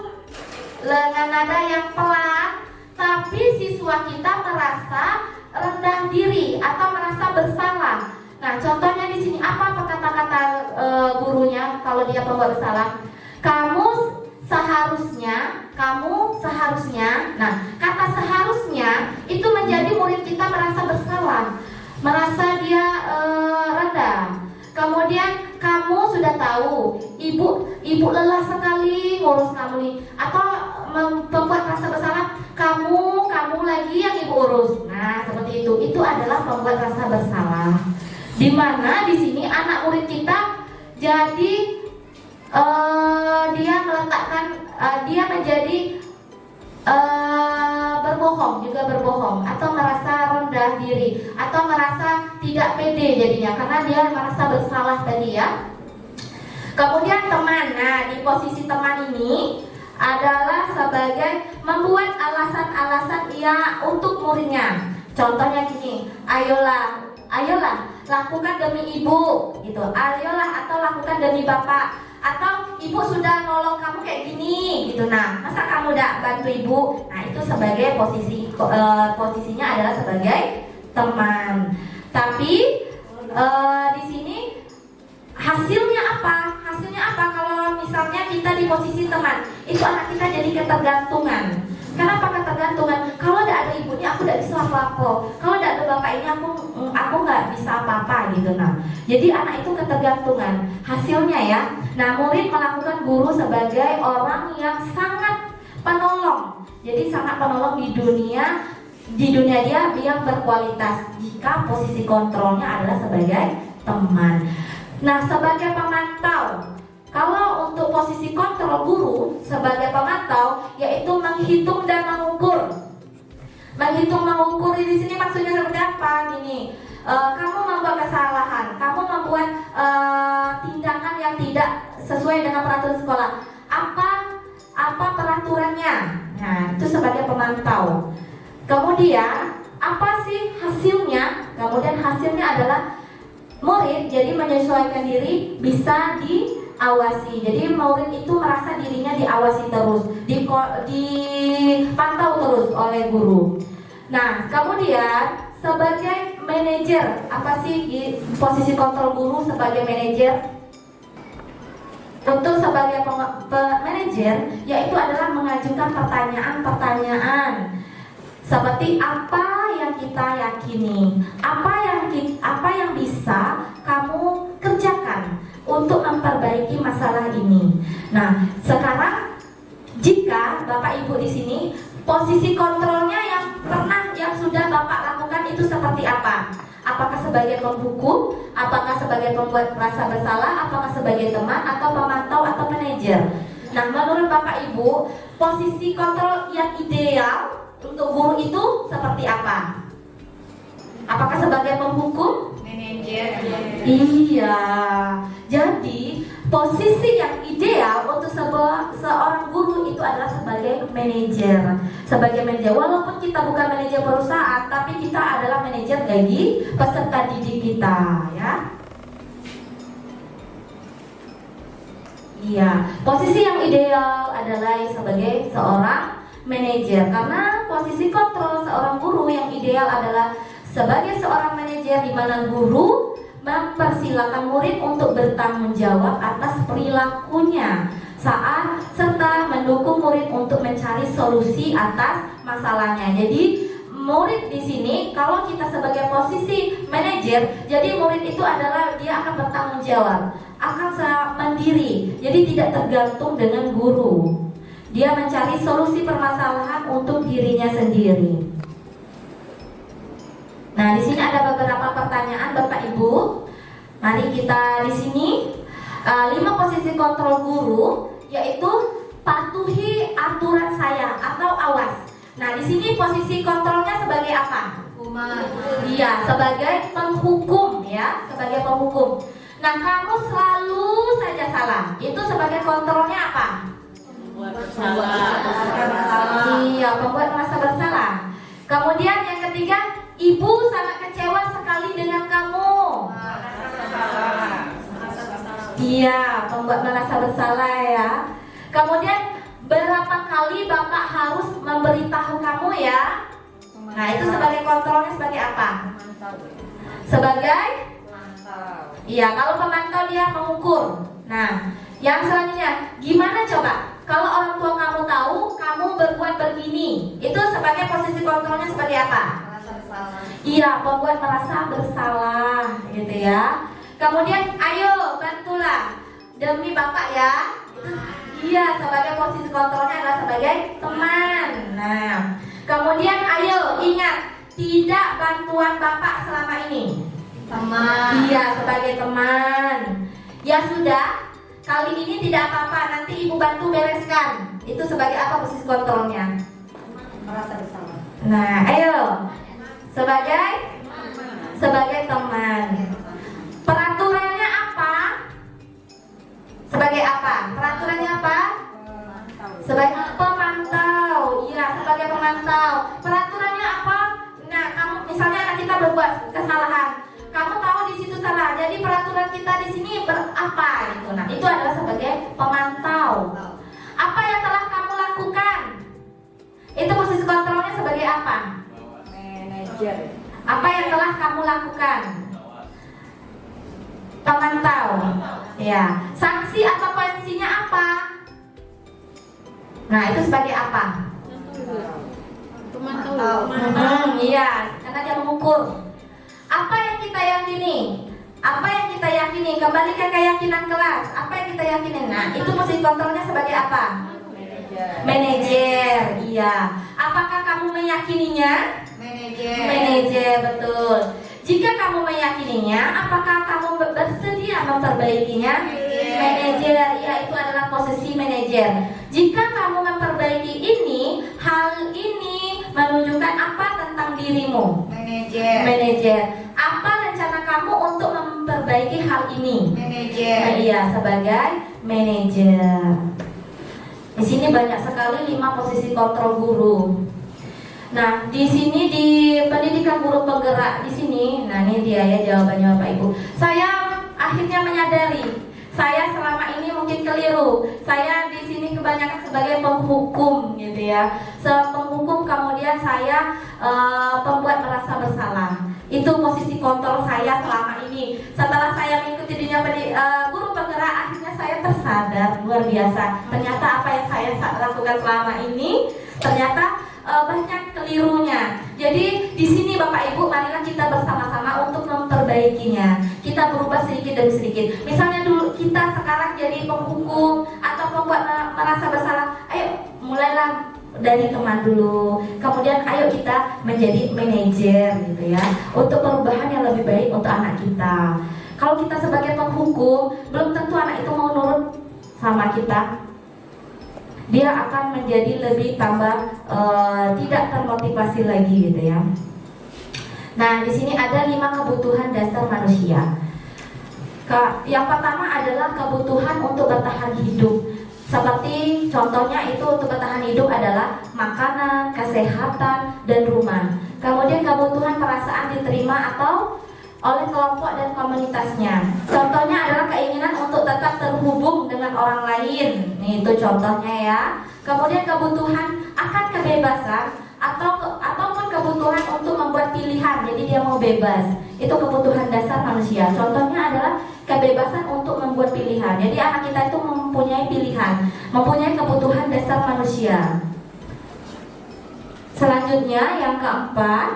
dengan nada yang pelan, tapi siswa kita merasa rendah diri atau merasa bersalah. Nah, contohnya di sini apa kata-kata gurunya kalau dia pembuat bersalah? Kamu seharusnya. Nah, kata seharusnya itu menjadi murid kita merasa bersalah, merasa dia rendah. Kemudian kamu sudah tahu, ibu lelah sekali ngurus kamu nih, atau membuat rasa bersalah, kamu lagi yang ibu urus. Nah, seperti itu. Itu adalah membuat rasa bersalah. Di mana di sini anak murid kita jadi dia menjadi berbohong atau merasa rendah diri atau merasa tidak pede jadinya karena dia merasa bersalah tadi ya. Kemudian teman, nah di posisi teman ini adalah sebagai membuat alasan-alasan ia untuk muridnya. Contohnya gini, ayolah lakukan demi ibu gitu, ayolah atau lakukan demi bapak, atau ibu sudah nolong kamu kayak gini gitu. Nah, masa kamu udah bantu ibu? Nah, itu sebagai posisinya adalah sebagai teman. Tapi di sini hasilnya apa? Kalau misalnya kita di posisi teman, itu anak kita jadi ketergantungan. Kenapa ketergantungan? Kalau tidak ada ibunya aku tidak bisa apa-apa. Kalau tidak ada bapak ini aku nggak bisa apa-apa gitu. Nah, jadi anak itu ketergantungan. Hasilnya ya. Nah, murid melakukan guru sebagai orang yang sangat penolong. Jadi sangat penolong di dunia dia yang berkualitas. Jika posisi kontrolnya adalah sebagai teman. Nah, sebagai pemantau. Kalau untuk posisi kontrol guru sebagai pemantau, yaitu menghitung dan mengukur. Menghitung mengukur di sini maksudnya seperti apa? Gini, kamu membuat kesalahan, kamu membuat tindakan yang tidak sesuai dengan peraturan sekolah. Apa peraturannya? Nah, itu sebagai pemantau. Kemudian apa sih hasilnya? Kemudian hasilnya adalah murid jadi menyesuaikan diri, bisa diawasi. Jadi murid itu merasa dirinya diawasi terus, dipantau terus oleh guru. Nah, kemudian sebagai manajer, apa sih posisi kontrol guru sebagai manajer? Untuk sebagai manajer, yaitu adalah mengajukan pertanyaan-pertanyaan seperti apa yang kita yakini, apa yang bisa kamu kerjakan untuk memperbaiki masalah ini. Nah, sekarang jika Bapak Ibu posisi kontrolnya yang sudah Bapak lakukan itu seperti apa? Apakah sebagai penghukum, apakah sebagai pembuat merasa bersalah, apakah sebagai teman, atau pemantau, atau manajer? Nah, menurut Bapak Ibu, posisi kontrol yang ideal untuk guru itu seperti apa? Apakah sebagai penghukum? Manajer. Iya. Jadi, posisi yang ideal untuk seorang guru itu adalah sebagai manajer. Sebagai manajer, walaupun kita bukan manajer perusahaan, tapi kita adalah manajer bagi peserta didik kita, ya. Iya, posisi yang ideal adalah sebagai seorang manajer, karena posisi kontrol seorang guru yang ideal adalah sebagai seorang manajer, di mana guru mempersilahkan murid untuk bertanggung jawab atas perilakunya saat serta mendukung murid untuk mencari solusi atas masalahnya. Jadi murid di sini, kalau kita sebagai posisi manajer, jadi murid itu adalah dia akan bertanggung jawab, akan mandiri, jadi tidak tergantung dengan guru. Dia mencari solusi permasalahan untuk dirinya sendiri. Nah, di sini ada beberapa pertanyaan Bapak Ibu. Mari kita di sini 5 posisi kontrol guru, yaitu patuhi aturan saya atau awas. Nah, di sini posisi kontrolnya sebagai apa? Iya, sebagai penghukum, ya, sebagai penghukum. Nah, kamu selalu saja salah. Itu sebagai kontrolnya apa? Iya, pembuat merasa bersalah. Kemudian yang ketiga, ibu sangat kecewa sekali dengan kamu. Iya, pembuat merasa bersalah, ya. Kemudian berapa kali Bapak harus memberitahu kamu, ya? Nah, itu sebagai kontrolnya sebagai apa? Sebagai pemantau. Iya, kalau pemantau dia mengukur. Nah, yang selanjutnya, gimana coba? Kalau orang tua kamu tahu kamu berbuat begini, itu sebagai posisi kontrolnya sebagai apa? Iya, pembuat merasa bersalah, gitu ya. Kemudian, ayo bantulah demi Bapak, ya. Iya, sebagai posisi kontrolnya adalah sebagai teman. Nah, kemudian ayo ingat, tidak bantuan Bapak selama ini. Teman. Iya, sebagai teman. Ya sudah, kali ini tidak apa-apa, nanti ibu bantu bereskan. Itu sebagai apa posisi kontrolnya? Merasa bersalah. Nah, ayo. Sebagai teman. Peraturannya apa? Sebagai apa? Peraturannya apa? Sebagai pemantau. Iya, sebagai pemantau. Peraturannya apa? Nah, kamu misalnya anak kita berbuat kesalahan, kamu tahu di situ salah. Jadi peraturan kita di sini berapa gitu. Nah, itu adalah sebagai pemantau. Apa yang telah kamu lakukan? Itu posisi kontrolnya sebagai apa? Manajer. Apa yang telah kamu lakukan? Pemantau. Ya. Sanksi atau pensinya apa? Nah, itu sebagai apa? Pemantau. Iya, karena dia mengukur. Apa yang kita yakini? Apa yang kita yakini? Kembali ke keyakinan kelas. Apa yang kita yakini? Nah, itu posisi kontrolnya sebagai apa? Manajer. Iya. Apakah kamu meyakininya? Manajer, betul. Jika kamu meyakininya, apakah kamu bersedia memperbaikinya? Manajer, ya, itu adalah posisi manajer. Jika kamu memperbaiki ini, hal ini menunjukkan apa tentang dirimu? Manajer. Apa rencana kamu untuk memperbaiki hal ini? Manajer. Iya, sebagai manajer. Di sini banyak sekali 5 posisi kontrol guru. Nah, di sini di pendidikan guru penggerak di sini, nah ini dia ya jawabannya Bapak Ibu. Saya akhirnya menyadari, saya selama ini mungkin keliru. Saya di sini kebanyakan sebagai penghukum, gitu ya. Penghukum, kemudian saya pembuat merasa bersalah. Itu posisi kontrol saya selama ini. Setelah saya mengikuti dunia guru penggerak, akhirnya saya tersadar luar biasa. Ternyata apa yang saya lakukan selama ini ternyata banyak kelirunya. Jadi di sini Bapak Ibu, marilah kita bersama-sama untuk memperbaikinya. Kita berubah sedikit demi sedikit. Misalnya dulu kita sekarang jadi penghukum atau pembuat merasa bersalah. Ayo mulailah dari teman dulu, kemudian ayo kita menjadi manajer gitu ya, untuk perubahan yang lebih baik untuk anak kita. Kalau kita sebagai penghukum, belum tentu anak itu mau nurut sama kita. Dia akan menjadi lebih tambah tidak termotivasi lagi gitu ya. Nah, di sini ada 5 kebutuhan dasar manusia. Yang pertama adalah kebutuhan untuk bertahan hidup. Seperti contohnya itu untuk bertahan hidup adalah makanan, kesehatan, dan rumah. Kemudian kebutuhan perasaan diterima atau oleh kelompok dan komunitasnya. Contohnya adalah keinginan untuk tetap terhubung dengan orang lain. Nih, itu contohnya ya. Kemudian kebutuhan akan kebebasan ataupun kebutuhan untuk membuat pilihan. Jadi dia mau bebas. Itu kebutuhan dasar manusia. Contohnya adalah kebebasan untuk membuat pilihan. Jadi anak kita itu mempunyai pilihan, mempunyai kebutuhan dasar manusia. Selanjutnya yang keempat,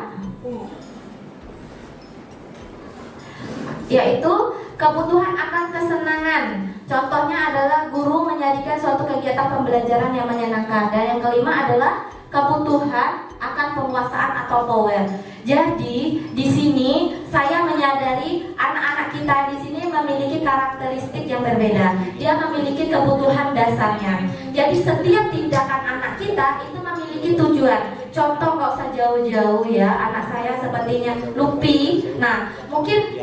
yaitu kebutuhan akan kesenangan. Contohnya adalah guru menjadikan suatu kegiatan pembelajaran yang menyenangkan. Dan yang kelima adalah kebutuhan akan penguasaan atau power. Jadi di sini saya menyadari anak-anak kita di sini memiliki karakteristik yang berbeda. Dia memiliki kebutuhan dasarnya. Jadi setiap tindakan anak kita itu memiliki tujuan. Contoh nggak usah jauh-jauh ya, anak saya sepertinya Lupi. Nah, mungkin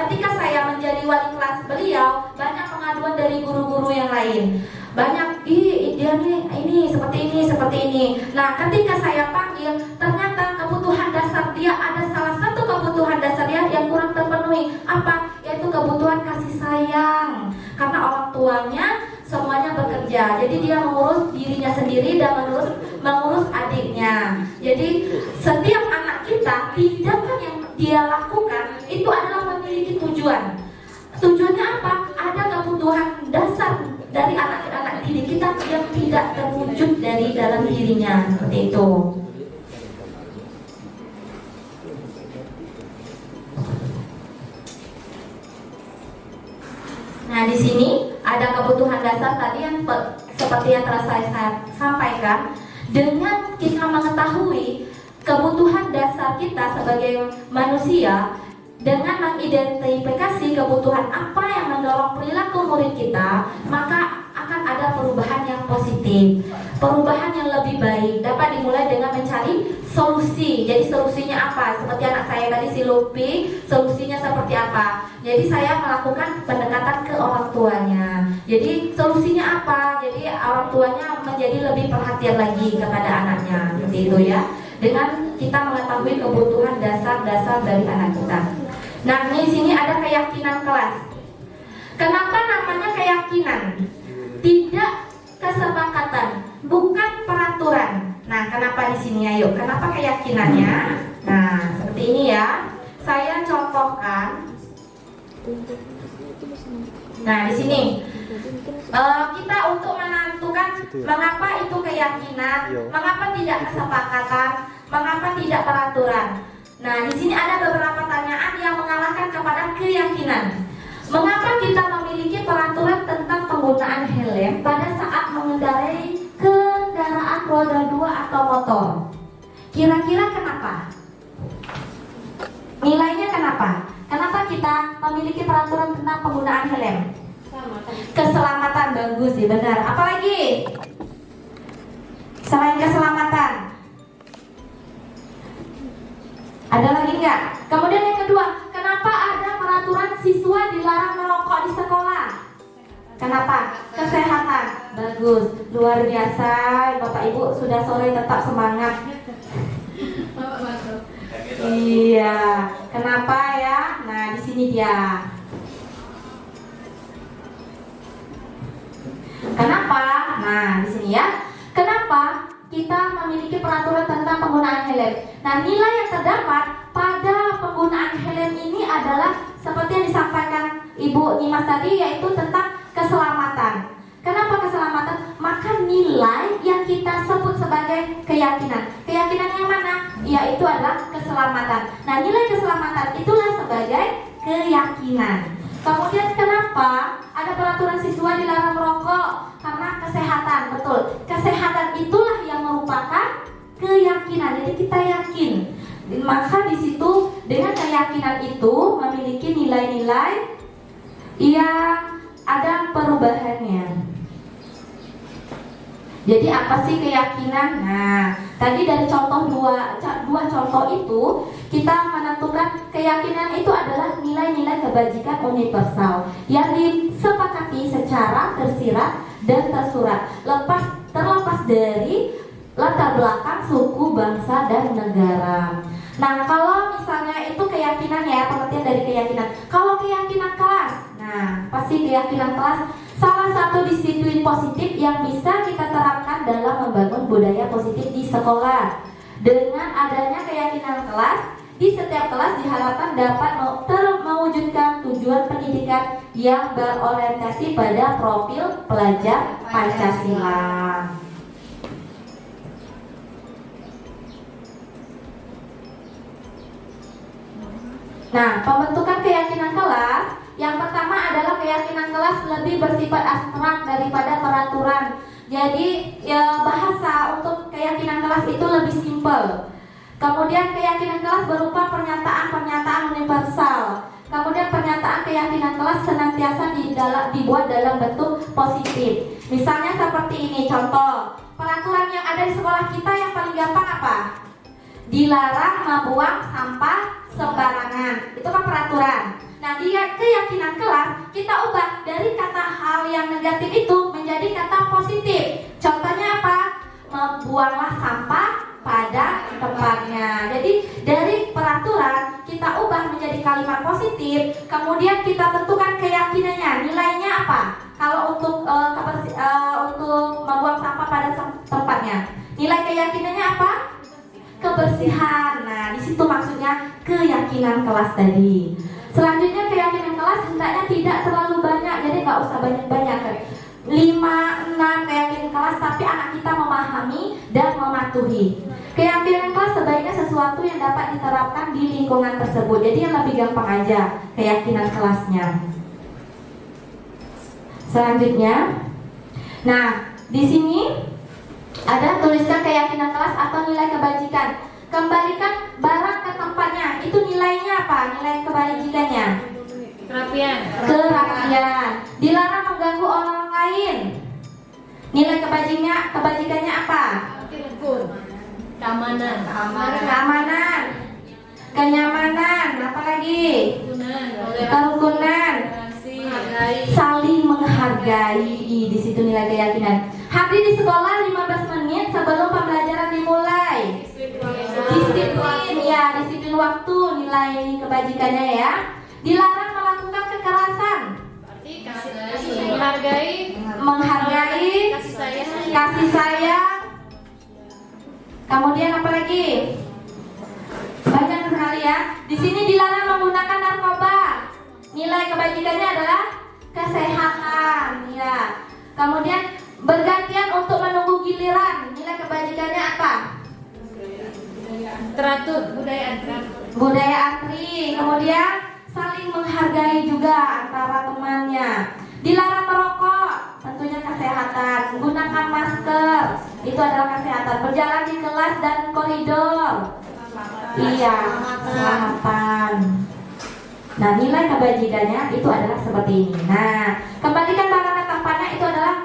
ketika saya menjadi wali kelas beliau, banyak pengaduan dari guru-guru yang lain. Banyak, dia nih ini seperti ini. Nah, ketika saya panggil, ternyata kebutuhan dasar dia ada salah satu kebutuhan dasar dia yang kurang terpenuhi. Apa? Yaitu kebutuhan kasih sayang. Karena orang tuanya semuanya bekerja, jadi dia mengurus dirinya sendiri dan mengurus adiknya. Jadi setiap anak kita, tindakan yang dia lakukan itu adalah memiliki tujuan. Tujuannya apa? Ada kebutuhan dasar dari anak-anak didik kita yang tidak terwujud dari dalam dirinya, seperti itu. Nah, di sini ada kebutuhan dasar tadi yang seperti yang telah saya sampaikan. Dengan kita mengetahui kebutuhan dasar kita sebagai manusia, dengan mengidentifikasi kebutuhan apa yang mendorong perilaku murid kita, maka akan ada perubahan yang positif, perubahan yang lebih baik. Dapat dimulai dengan mencari solusi. Jadi solusinya apa? Seperti anak saya tadi si Lupi, solusinya seperti apa? Jadi saya melakukan pendekatan ke orang tuanya. Jadi solusinya apa? Jadi orang tuanya menjadi lebih perhatian lagi kepada anaknya, seperti itu ya. Dengan kita mengetahui kebutuhan dasar-dasar dari anak kita. Nah, di sini ada keyakinan kelas. Kenapa namanya keyakinan? Tidak kesepakatan, bukan peraturan. Nah, kenapa di sini ayo? Kenapa keyakinannya? Nah, seperti ini ya. Saya contohkan. Nah, di sini kita untuk menentukan mengapa itu keyakinan, mengapa tidak kesepakatan, mengapa tidak peraturan. Nah, di sini ada beberapa pertanyaan yang mengarahkan kepada keyakinan. Mengapa kita memiliki peraturan tentang penggunaan helm pada saat mengendarai kendaraan roda 2 atau motor? Kira-kira kenapa? Nilainya kenapa? Kenapa kita memiliki peraturan tentang penggunaan helm? Keselamatan, bagus sih, benar. Apalagi? Selain keselamatan, ada lagi nggak? Kemudian yang kedua, kenapa ada peraturan siswa dilarang merokok di sekolah? Kenapa? Kesehatan, bagus, luar biasa. Bapak Ibu sudah sore tetap semangat. Iya, kenapa ya? Nah, di sini dia. Kenapa? Nah, di sini ya. Kenapa kita memiliki peraturan tentang penggunaan helm? Nah, nilai yang terdapat pada penggunaan helm ini adalah seperti yang disampaikan Ibu Nyimas tadi, yaitu tentang keselamatan. Kenapa keselamatan? Maka nilai yang kita sebut sebagai keyakinan. Keyakinan yang mana? Yaitu adalah keselamatan. Nah, nilai keselamatan itulah sebagai keyakinan. Kemudian kenapa ada peraturan siswa dilarang merokok? Karena kesehatan, betul. Kesehatan itulah yang merupakan keyakinan. Jadi kita yakin. Maka di situ dengan keyakinan itu memiliki nilai-nilai yang ada perubahannya. Jadi apa sih keyakinan? Nah, tadi dari contoh dua contoh itu kita menentukan keyakinan itu adalah nilai-nilai kebajikan universal yang disepakati secara tersirat dan tersurat, terlepas dari latar belakang suku, bangsa, dan negara. Nah, kalau misalnya itu keyakinan ya, pengertian dari keyakinan. Kalau keyakinan kelas, nah pasti keyakinan kelas salah satu disiplin positif yang bisa kita terapkan dalam membangun budaya positif di sekolah. Dengan adanya keyakinan kelas, di setiap kelas diharapkan dapat mewujudkan tujuan pendidikan yang berorientasi pada profil pelajar Pancasila. Nah, pembentukan keyakinan kelas yang pertama adalah keyakinan kelas lebih bersifat abstrak daripada peraturan. Jadi bahasa untuk keyakinan kelas itu lebih simpel. Kemudian keyakinan kelas berupa pernyataan-pernyataan universal. Kemudian pernyataan keyakinan kelas senantiasa dibuat dalam bentuk positif. Misalnya seperti ini, contoh peraturan yang ada di sekolah kita yang paling gampang apa? Dilarang membuang sampah sembarangan. Itu kan peraturan. Nah, di keyakinan kelas kita ubah dari kata hal yang negatif itu menjadi kata positif. Contohnya apa? Membuanglah sampah pada tempatnya. Jadi dari peraturan kita ubah menjadi kalimat positif. Kemudian kita tentukan keyakinannya. Nilainya apa? Kalau untuk membuang sampah pada tempatnya, nilai keyakinannya apa? Kebersihan. Nah, di situ maksudnya keyakinan kelas tadi. Selanjutnya keyakinan kelas hendaknya tidak terlalu banyak, jadi nggak usah banyak-banyak. 5-6 keyakinan kelas, tapi anak kita memahami dan mematuhi. Keyakinan kelas sebaiknya sesuatu yang dapat diterapkan di lingkungan tersebut. Jadi yang lebih gampang aja keyakinan kelasnya. Selanjutnya, nah di sini ada tuliskan keyakinan kelas atau nilai kebajikan. Kembalikan barang ke tempatnya. Itu nilainya apa? Nilai kebajikannya? Kerapian. Dilarang mengganggu orang lain. Nilai kebajikannya apa? Keamanan. Kenyamanan. Apa lagi? Kerukunan. Saling menghargai. Di situ nilai keyakinan. Hadir di sekolah 15 menit sebelum pembelajaran dimulai. Disiplin ya, disiplin waktu, nilai kebajikannya ya. Dilarang melakukan kekerasan. Menghargai, kasih sayang. Kemudian apa lagi? Banyak sekali ya. Di sini dilarang menggunakan narkoba. Nilai kebajikannya adalah kesehatan ya. Kemudian bergantian untuk menunggu giliran. Nilai kebajikannya apa? Teratur. Budaya antri. Kemudian saling menghargai juga antara temannya. Dilarang merokok, tentunya kesehatan. Gunakan masker, itu adalah kesehatan. Berjalan di kelas dan koridor, iya, keselamatan. Nah, nilai kebajikannya itu adalah seperti ini. Nah, kembalikan barang ke tempatnya itu adalah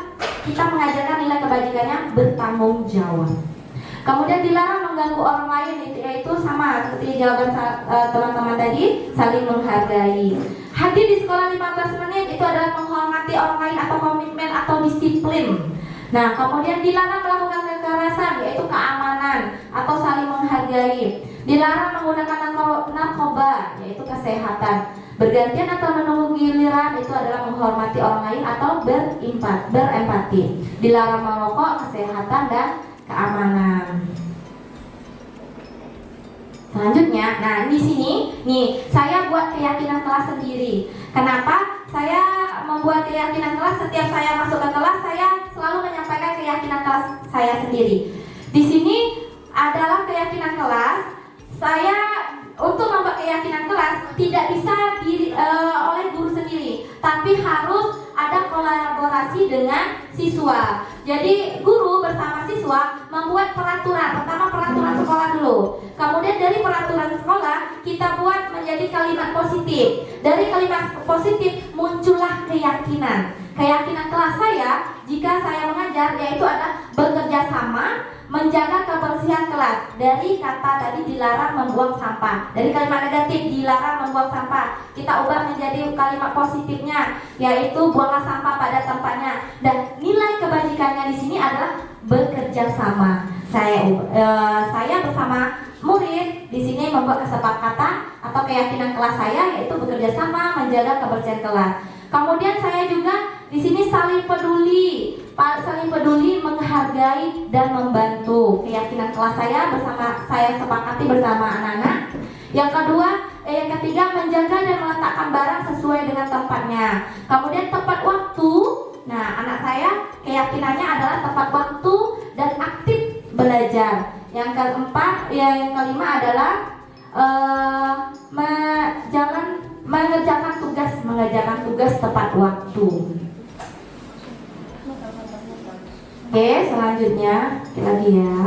kita mengajarkan nilai kebajikannya bertanggung jawab. Kemudian dilarang mengganggu orang lain, yaitu sama seperti jawaban teman-teman tadi, saling menghargai. Hadir di sekolah 15 menit itu adalah menghormati orang lain atau komitmen atau disiplin. Nah, kemudian dilarang melakukan kekerasan, yaitu keamanan atau saling menghargai. Dilarang menggunakan narkoba, yaitu kesehatan. Bergantian atau menunggu giliran itu adalah menghormati orang lain atau berempati. Dilarang merokok, kesehatan dan keamanan. Selanjutnya, nah di sini nih saya buat keyakinan kelas sendiri. Kenapa saya membuat keyakinan kelas? Setiap saya masuk ke kelas, saya selalu menyampaikan keyakinan kelas saya sendiri. Di sini adalah keyakinan kelas. Saya untuk membuat keyakinan kelas tidak bisa oleh guru sendiri. tapi harus ada kolaborasi dengan siswa. Jadi guru bersama siswa membuat peraturan. Pertama peraturan sekolah dulu. Kemudian dari peraturan sekolah kita buat menjadi kalimat positif. Dari kalimat positif muncullah keyakinan. Keyakinan kelas saya jika saya mengajar yaitu adalah bekerja sama, menjaga kebersihan kelas. Dari kata tadi dilarang membuang sampah. Dari kalimat negatif dilarang membuang sampah, kita ubah menjadi kalimat positifnya, yaitu buanglah sampah pada tempatnya. Dan nilai kebajikannya di sini adalah bekerja sama. Saya bersama murid di sini membuat kesepakatan atau keyakinan kelas saya yaitu bekerja sama, menjaga kebersihan kelas. Kemudian saya juga di sini saling peduli, menghargai dan membantu. Keyakinan kelas saya sepakati bersama anak-anak. Yang ketiga menjaga dan meletakkan barang sesuai dengan tempatnya. Kemudian tepat waktu. Nah, anak saya keyakinannya adalah tepat waktu dan aktif belajar. Yang kelima adalah mengerjakan tugas tepat waktu. Oke, selanjutnya lagi ya.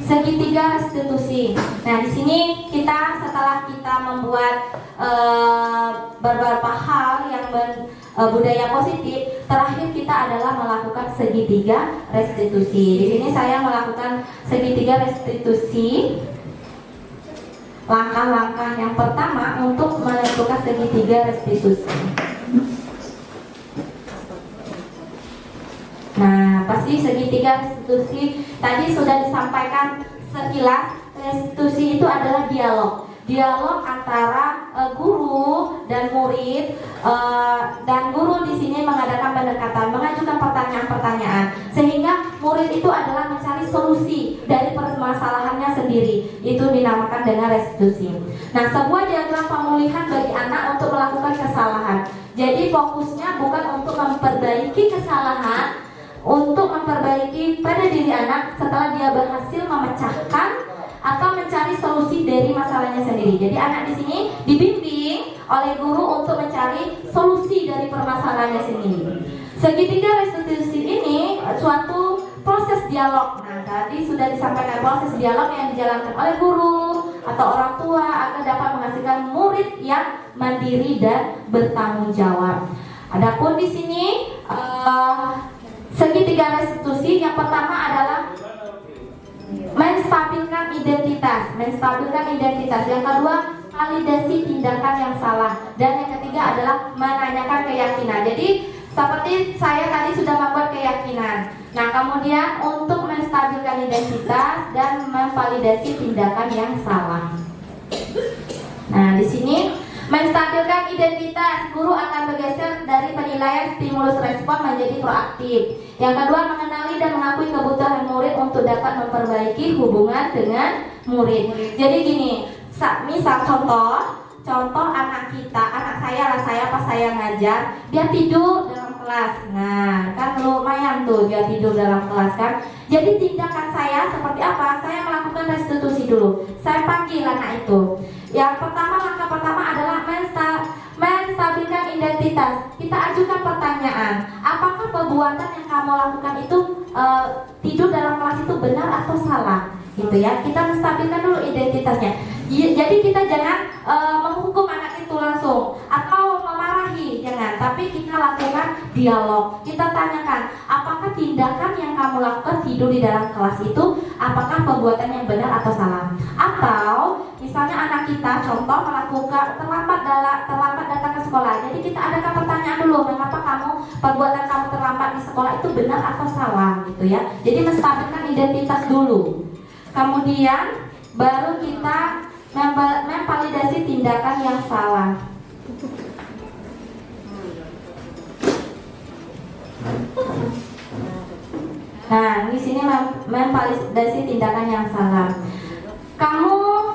Segitiga restitusi. Nah, di sini setelah kita membuat beberapa hal yang budaya positif, terakhir kita adalah melakukan segitiga restitusi. Di sini saya melakukan segitiga restitusi. Langkah-langkah yang pertama untuk menentukan segitiga restitusi. Nah, pasti segitiga restitusi tadi sudah disampaikan sekilas. Restitusi itu adalah dialog antara guru dan murid, dan guru di sini mengadakan pendekatan, mengajukan pertanyaan-pertanyaan, sehingga murid itu adalah mencari solusi dari permasalahannya sendiri. Itu dinamakan dengan restitusi. Nah, sebuah diagram pemulihan bagi anak untuk melakukan kesalahan. Jadi fokusnya bukan untuk memperbaiki kesalahan, untuk memperbaiki pada diri anak setelah dia berhasil memecahkan atau mencari solusi dari masalahnya sendiri. Jadi anak di sini dibimbing oleh guru untuk mencari solusi dari permasalahannya sendiri. Segitiga restitusi ini suatu proses dialog. Nah, tadi sudah disampaikan proses dialog yang dijalankan oleh guru atau orang tua agar dapat menghasilkan murid yang mandiri dan bertanggung jawab. Adapun di sini segitiga restitusi yang pertama adalah menstabilkan identitas. Yang kedua, validasi tindakan yang salah. Dan yang ketiga adalah menanyakan keyakinan. Jadi seperti saya tadi sudah membuat keyakinan. Nah, kemudian untuk menstabilkan identitas dan memvalidasi tindakan yang salah. Nah, di sini menstabilkan identitas, guru akan bergeser dari penilaian stimulus respon menjadi proaktif. Yang kedua, mengenali dan mengakui kebutuhan murid untuk dapat memperbaiki hubungan dengan murid. Jadi gini, misal contoh anak saya pas saya ngajar, dia tidur dalam kelas. Nah, kan lumayan tuh dia tidur dalam kelas kan. Jadi tindakan saya seperti apa? Saya melakukan restitusi dulu. Saya panggil anak itu. Langkah pertama adalah menstabilkan identitas. Kita ajukan pertanyaan, apakah perbuatan yang kamu lakukan itu tidur dalam kelas itu benar atau salah? Gitu ya. Kita menstabilkan dulu identitasnya. Jadi kita jangan menghukum anak itu langsung atau memarahi, jangan. Tapi kita lakukan dialog. Kita tanyakan, apakah tindakan yang kamu lakukan tidur di dalam kelas itu, apakah perbuatan yang benar atau salah? Atau misalnya anak kita contoh melakukan terlambat datang ke sekolah. Jadi kita adakan pertanyaan dulu, mengapa perbuatan kamu terlambat di sekolah itu benar atau salah, gitu ya. Jadi menstabilkan identitas dulu. Kemudian baru kita memvalidasi tindakan yang salah. Nah, di sini memvalidasi tindakan yang salah.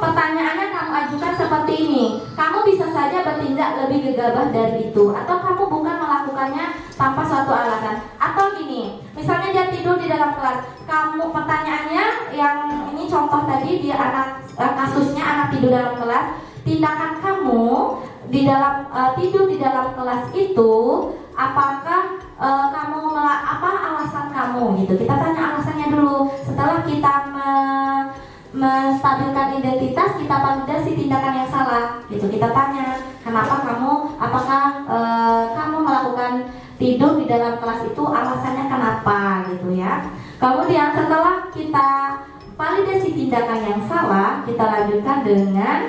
Pertanyaannya kamu ajukan seperti ini. Kamu bisa saja bertindak lebih gegabah dari itu, atau kamu bukan melakukannya tanpa suatu alasan. Atau gini, misalnya dia tidur di dalam kelas. Pertanyaannya yang ini contoh tadi, dia kasusnya anak tidur dalam kelas. tindakan kamu di dalam tidur di dalam kelas itu, apakah kamu apa alasan kamu gitu. Kita tanya alasannya dulu. Setelah kita menstabilkan identitas, kita validasi tindakan yang salah gitu. Kita tanya kenapa kamu, apakah kamu melakukan tidur di dalam kelas itu, alasannya kenapa gitu ya. Kemudian setelah kita validasi tindakan yang salah, kita lanjutkan dengan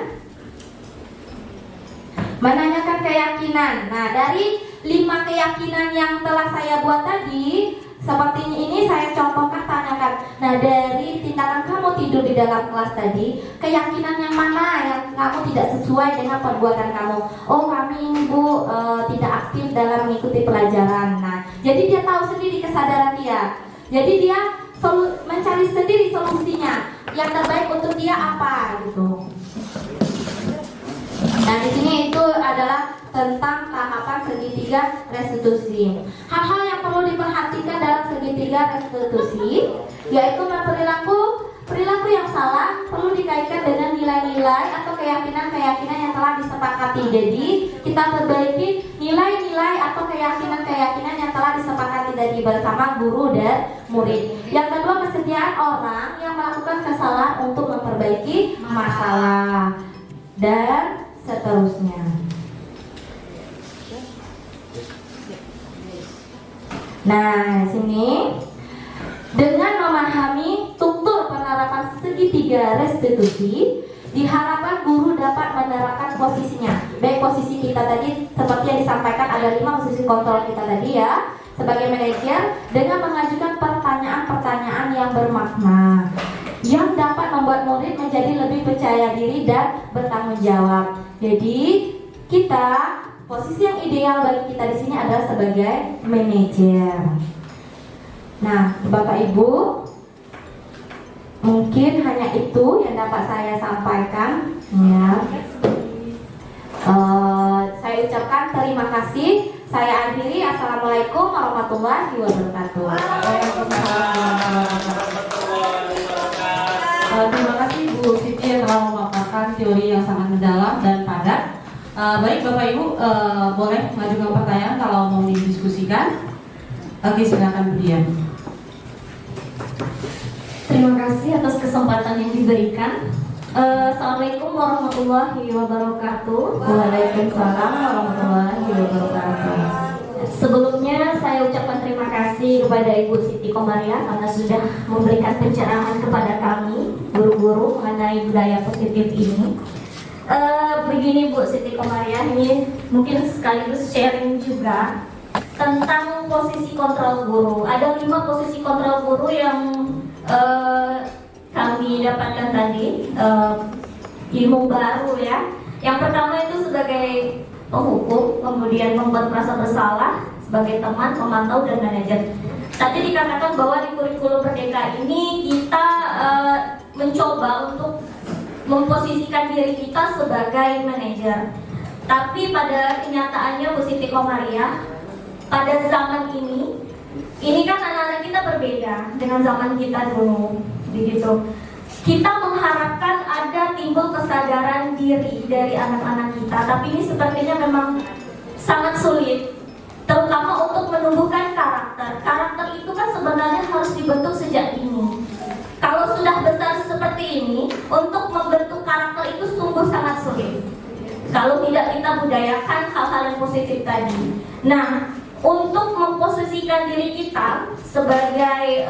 menanyakan keyakinan. Nah, dari 5 keyakinan yang telah saya buat tadi, seperti ini saya contohkan, tanyakan. Nah, dari tindakan kamu tidur di dalam kelas tadi, keyakinan yang mana yang kamu tidak sesuai dengan perbuatan kamu? Oh, kami Bu tidak aktif dalam mengikuti pelajaran. Nah, jadi dia tahu sendiri kesadaran dia. Jadi dia mencari sendiri solusinya. Yang terbaik untuk dia apa gitu. Nah, di sini itu adalah tentang tahapan segitiga restitusi. Hal-hal yang perlu diperhatikan dalam segitiga restitusi yaitu perilaku yang salah perlu dikaitkan dengan nilai-nilai atau keyakinan-keyakinan yang telah disepakati. Jadi kita perbaiki nilai-nilai atau keyakinan-keyakinan yang telah disepakati tadi bersama guru dan murid. Yang kedua, kesediaan orang yang melakukan kesalahan untuk memperbaiki masalah dan seterusnya. Nah, sini dengan memahami struktur penerapan segitiga restitusi, diharapkan guru dapat menerapkan posisinya. Baik posisi kita tadi seperti yang disampaikan, ada 5 posisi kontrol kita tadi ya, sebagai manajer, dengan mengajukan pertanyaan-pertanyaan yang bermakna yang dapat membuat murid menjadi lebih percaya diri dan bertanggung jawab. Jadi kita, posisi yang ideal bagi kita di sini adalah sebagai manajer. Nah, Bapak Ibu, mungkin hanya itu yang dapat saya sampaikan ya. Saya ucapkan terima kasih. Saya akhiri. Assalamualaikum warahmatullahi wabarakatuh. Terima kasih Bu Siti yang telah memaparkan teori yang sangat mendalam dan padat. Baik Bapak Ibu, boleh mengajukan pertanyaan kalau mau didiskusikan. Oke, silakan Bu Dian. Terima kasih atas kesempatan yang diberikan. Assalamualaikum warahmatullahi wabarakatuh. Waalaikumsalam warahmatullahi wabarakatuh. Sebelumnya saya ucapkan terima kasih kepada Ibu Siti Komaria karena sudah memberikan pencerahan kepada kami guru-guru mengenai budaya positif ini. Begini Bu Siti Komaria, ini mungkin sekaligus sharing juga tentang posisi kontrol guru. Ada 5 posisi kontrol guru yang kami dapatkan tadi, ilmu baru ya. Yang pertama itu sebagai penghukum, kemudian membuat merasa bersalah, sebagai teman, pemantau, dan manajer. Tadi dikatakan bahwa di kurikulum Merdeka ini kita mencoba untuk memposisikan diri kita sebagai manajer. Tapi pada kenyataannya Bu Siti Komaria, pada zaman ini kan anak-anak kita berbeda dengan zaman kita dulu, begitu. Kita mengharapkan ada timbul kesadaran diri dari anak-anak kita, tapi ini sepertinya memang sangat sulit, terutama untuk menumbuhkan karakter. Karakter itu kan sebenarnya harus dibentuk sejak dini. Kalau sudah besar seperti ini, untuk membentuk karakter itu sungguh sangat sulit kalau tidak kita budayakan hal-hal yang positif tadi. Nah, untuk memposisikan diri kita sebagai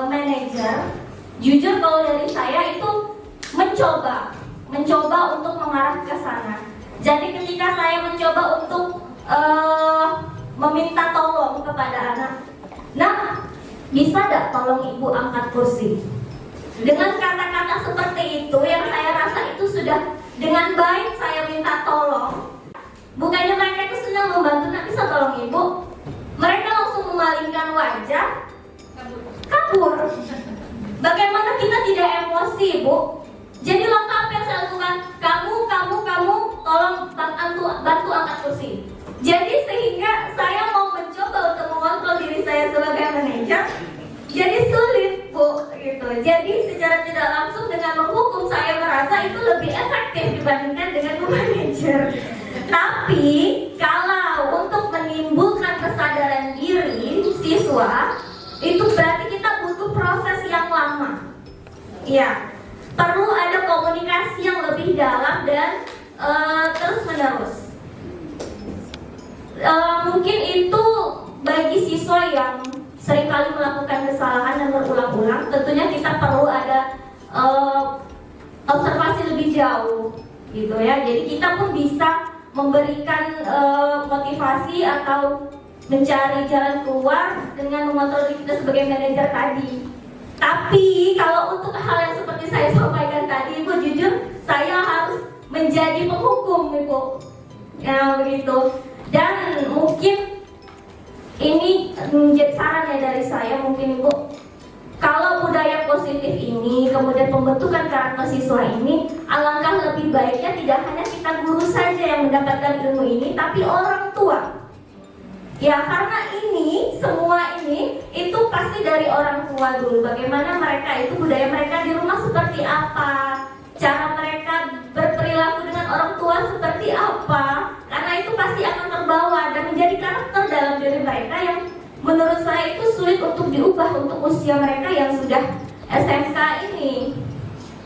manajer, jujur kalau dari saya itu mencoba untuk mengarah ke sana. Jadi ketika saya mencoba untuk meminta tolong kepada anak, nah bisa gak tolong ibu angkat kursi? Dengan kata-kata seperti itu yang saya rasa itu sudah dengan baik saya minta tolong. Bukannya mereka itu senang membantu, nah bisa tolong ibu, mereka langsung memalingkan wajah, kabur. Bagaimana kita tidak emosi, Bu? Jadi langkah apa yang saya lakukan? Kamu, tolong bantu angkat kursi. Jadi sehingga saya mau mencoba untuk mengontrol diri saya sebagai manajer, jadi sulit, Bu, gitu. Jadi secara tidak langsung dengan menghukum, saya merasa itu lebih efektif dibandingkan dengan ibu manajer. Tapi kalau untuk menimbulkan kesadaran diri siswa, itu berarti kita butuh proses yang lama. Ya, perlu ada komunikasi yang lebih dalam dan terus menerus. Mungkin itu bagi siswa yang seringkali melakukan kesalahan dan berulang-ulang, tentunya kita perlu ada observasi lebih jauh, gitu ya. Jadi kita pun bisa memberikan motivasi atau mencari jalan keluar dengan mengontrol diri kita sebagai manajer tadi. Tapi kalau untuk hal yang seperti saya sampaikan tadi, Ibu, jujur saya harus menjadi penghukum, Ibu. Ya begitu. Dan mungkin ini menjadi saran ya dari saya, mungkin Ibu, kalau budaya positif ini, kemudian pembentukan karakter siswa ini, alangkah lebih baiknya tidak hanya kita guru saja yang mendapatkan ilmu ini, tapi orang tua. Ya, karena ini, semua ini, itu pasti dari orang tua dulu. Bagaimana mereka itu, budaya mereka di rumah seperti apa, cara mereka berperilaku dengan orang tua seperti apa. Karena itu pasti akan terbawa dan menjadi karakter dalam diri mereka yang menurut saya itu sulit untuk diubah untuk usia mereka yang sudah SMK ini.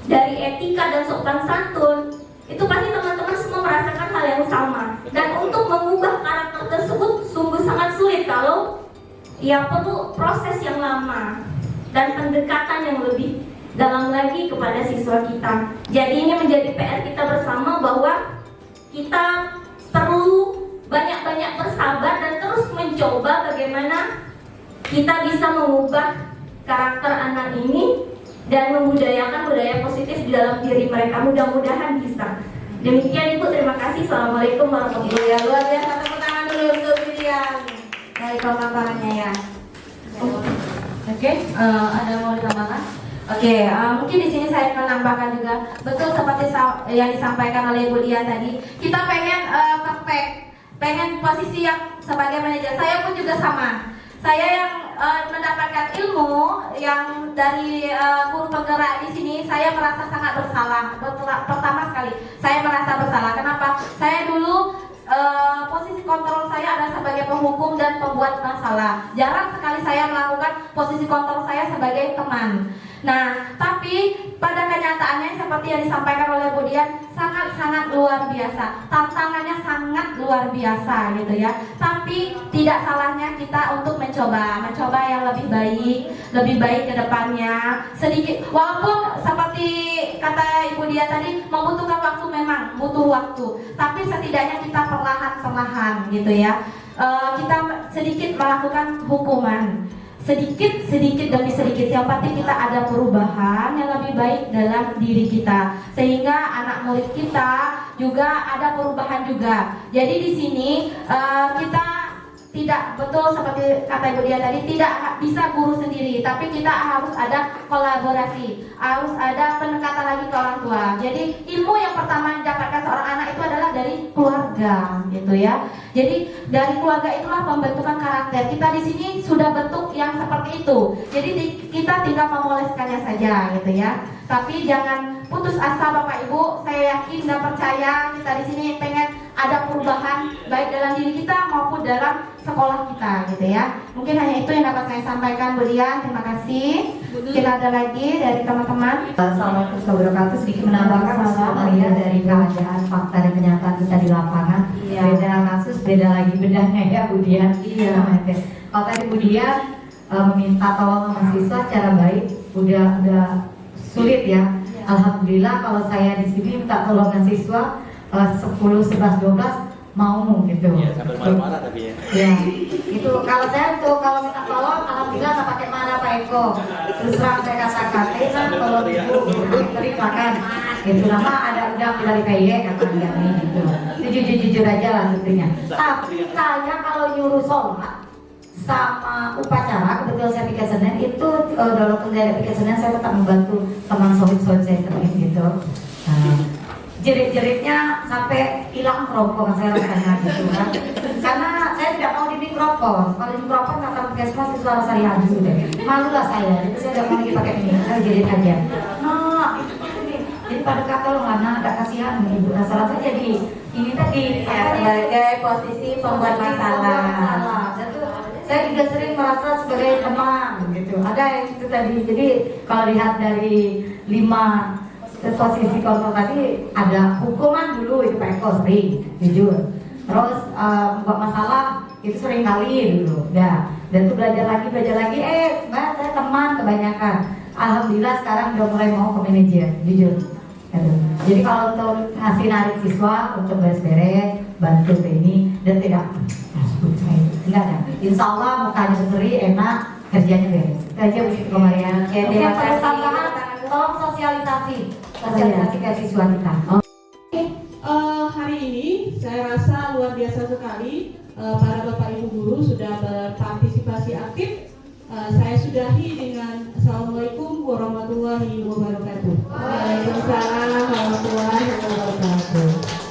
Dari etika dan sopan santun, itu pasti teman-teman semua merasakan hal yang sama. Dan untuk mengubah karakter tersebut sungguh sangat sulit kalau ya perlu proses yang lama dan pendekatan yang lebih dalam lagi kepada siswa kita. Jadi ini menjadi PR kita bersama bahwa kita perlu banyak-banyak bersabar dan terus mencoba bagaimana kita bisa mengubah karakter anak ini dan membudayakan budaya positif di dalam diri mereka. Mudah-mudahan bisa. Demikian Ibu, terima kasih. Assalamualaikum warahmatullahi wabarakatuh. Luar biasa, tepuk tangan dulu untuk William dari pemaparannya ya. Oke, ada mau ditambahkan? Oke, mungkin di sini saya akan menambahkan juga, betul seperti yang disampaikan oleh Ibu Dian tadi. Kita pengen pengen posisi yang sebagai manajer. Saya pun juga sama. Saya yang mendapatkan ilmu yang dari guru penggerak di sini, saya merasa sangat bersalah. Pertama sekali, saya merasa bersalah. Kenapa? Saya dulu posisi kontrol saya adalah sebagai penghukum dan pembuat masalah. Jarang sekali saya melakukan posisi kontrol saya sebagai teman. Nah, tapi pada kenyataannya seperti yang disampaikan oleh Bu Dian, sangat-sangat luar biasa. Tantangannya sangat luar biasa gitu ya. Tapi tidak salahnya kita untuk mencoba yang lebih baik ke depannya. Sedikit, walaupun seperti kata Ibu Dian tadi, membutuhkan waktu, memang butuh waktu. Tapi setidaknya kita perlahan-perlahan gitu ya. Kita sedikit melakukan hukuman. Sedikit demi sedikit, yang penting kita ada perubahan yang lebih baik dalam diri kita, sehingga anak murid kita juga ada perubahan juga. Jadi di sini kita tidak, betul seperti kata Ibu Dian tadi, tidak bisa guru sendiri, tapi kita harus ada kolaborasi, harus ada pendekatan lagi ke orang tua. Jadi ilmu yang pertama didapatkan seorang anak itu adalah dari keluarga, gitu ya. Jadi dari keluarga itulah pembentukan karakter. Kita di sini sudah bentuk yang seperti itu. Jadi kita tinggal memoleskannya saja, gitu ya. Tapi jangan putus asa Bapak Ibu. Saya yakin dan percaya kita di sini pengen ada perubahan baik dalam diri kita maupun dalam sekolah kita, gitu ya. Mungkin hanya itu yang dapat saya sampaikan, Bu Dian. Terima kasih. Mungkin ada lagi dari teman-teman. Assalamualaikum warahmatullahi wabarakatuh. Sedikit menambahkan melihat dari keadaan fakta dan kenyataan kita di lapangan. Iya. Beda kasus, beda lagi bedahnya ya Bu Dian. Iya. Kalau tadi Bu Dian meminta tolong sama siswa secara baik, udah sulit ya. Alhamdulillah kalau saya di sini minta tolong sama siswa 10, 11, 12 mau gitu. Iya, sambil marah-marah tapi ya. Ya, itu kalau saya tuh kalau minta tolong, alhamdulillah nggak pakai marah Pak Eko. Terus terang saya katakan, kalau ibu terima kan, itu nama ada udah dari kayak kata dia nih gitu. Itu jujur aja lah intinya. Tapi saya kalau nyuruh sholat sama upacara, kebetulan saya pikir Senin itu dalam dari pikir Senin saya tetap membantu teman sohib saya sering gitu. Jerit-jeritnya sampai hilang rokok saya rasanya gitu kan. Karena saya tidak mau di mikrofon. Kalau di mikrofon kata puskesmas itu suara saya habis udah. Malu lah saya. Jadi saya tidak mau lagi pakai ini. Saya jerit aja. Nah, itu jadi pada kata lo mana ada kasihan ibu rasa-rasa jadi ini tadi Ya, sebagai posisi pembuat masalah. Dan tuh, saya juga sering merasa sebagai teman gitu. Ada yang itu tadi. Jadi kalau lihat dari 5 posisi kontrol tadi ada hukuman dulu itu Pak Eko sering jujur. Terus membuat masalah itu sering kali dulu. Ya. Dan tuh belajar lagi Mbak saya teman kebanyakan. Alhamdulillah sekarang udah mulai mau ke manajer jujur. Jadi kalau untuk ngasih narik siswa untuk beres-beres, bantu ke ini dan tidak enggak ada. Insya Allah mukanya seri enak, kerjanya beres. Itu aja Bu Siti Komariah. Terima kasih. Tambahan, tolong sosialisasi ke siswa kita. Hari ini saya rasa luar biasa sekali para bapak ibu guru sudah berpartisipasi aktif. Saya sudahi dengan Assalamualaikum warahmatullahi wabarakatuh. Waalaikumsalam warahmatullahi wabarakatuh. Waalaikumsalam warahmatullahi wabarakatuh.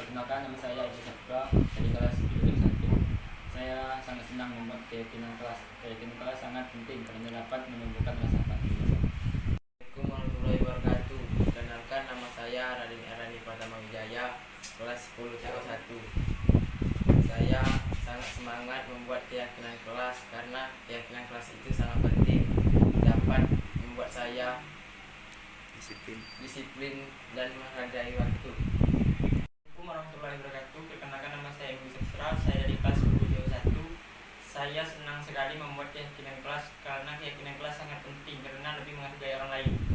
Perkenalkan, nama saya Ibu Sabra dari kelas 1. Saya sangat senang membuat keyakinan kelas. Keyakinan kelas sangat penting karena dapat menumbuhkan rasa empati. Assalamualaikum warahmatullahi wabarakatuh. Perkenalkan, nama saya Raden Erani Pratama Wijaya, kelas 10 TO1. Saya sangat semangat membuat keyakinan kelas karena keyakinan kelas itu sangat penting, dapat membuat saya disiplin dan menghargai waktu. Assalamualaikum warahmatullahi wabarakatuh. Perkenalkan, nama saya Ibu Sabra. Saya dari kelas 10 TO1. Saya senang sekali membuat keyakinan kelas karena keyakinan kelas sangat penting karena lebih menghargai orang lain.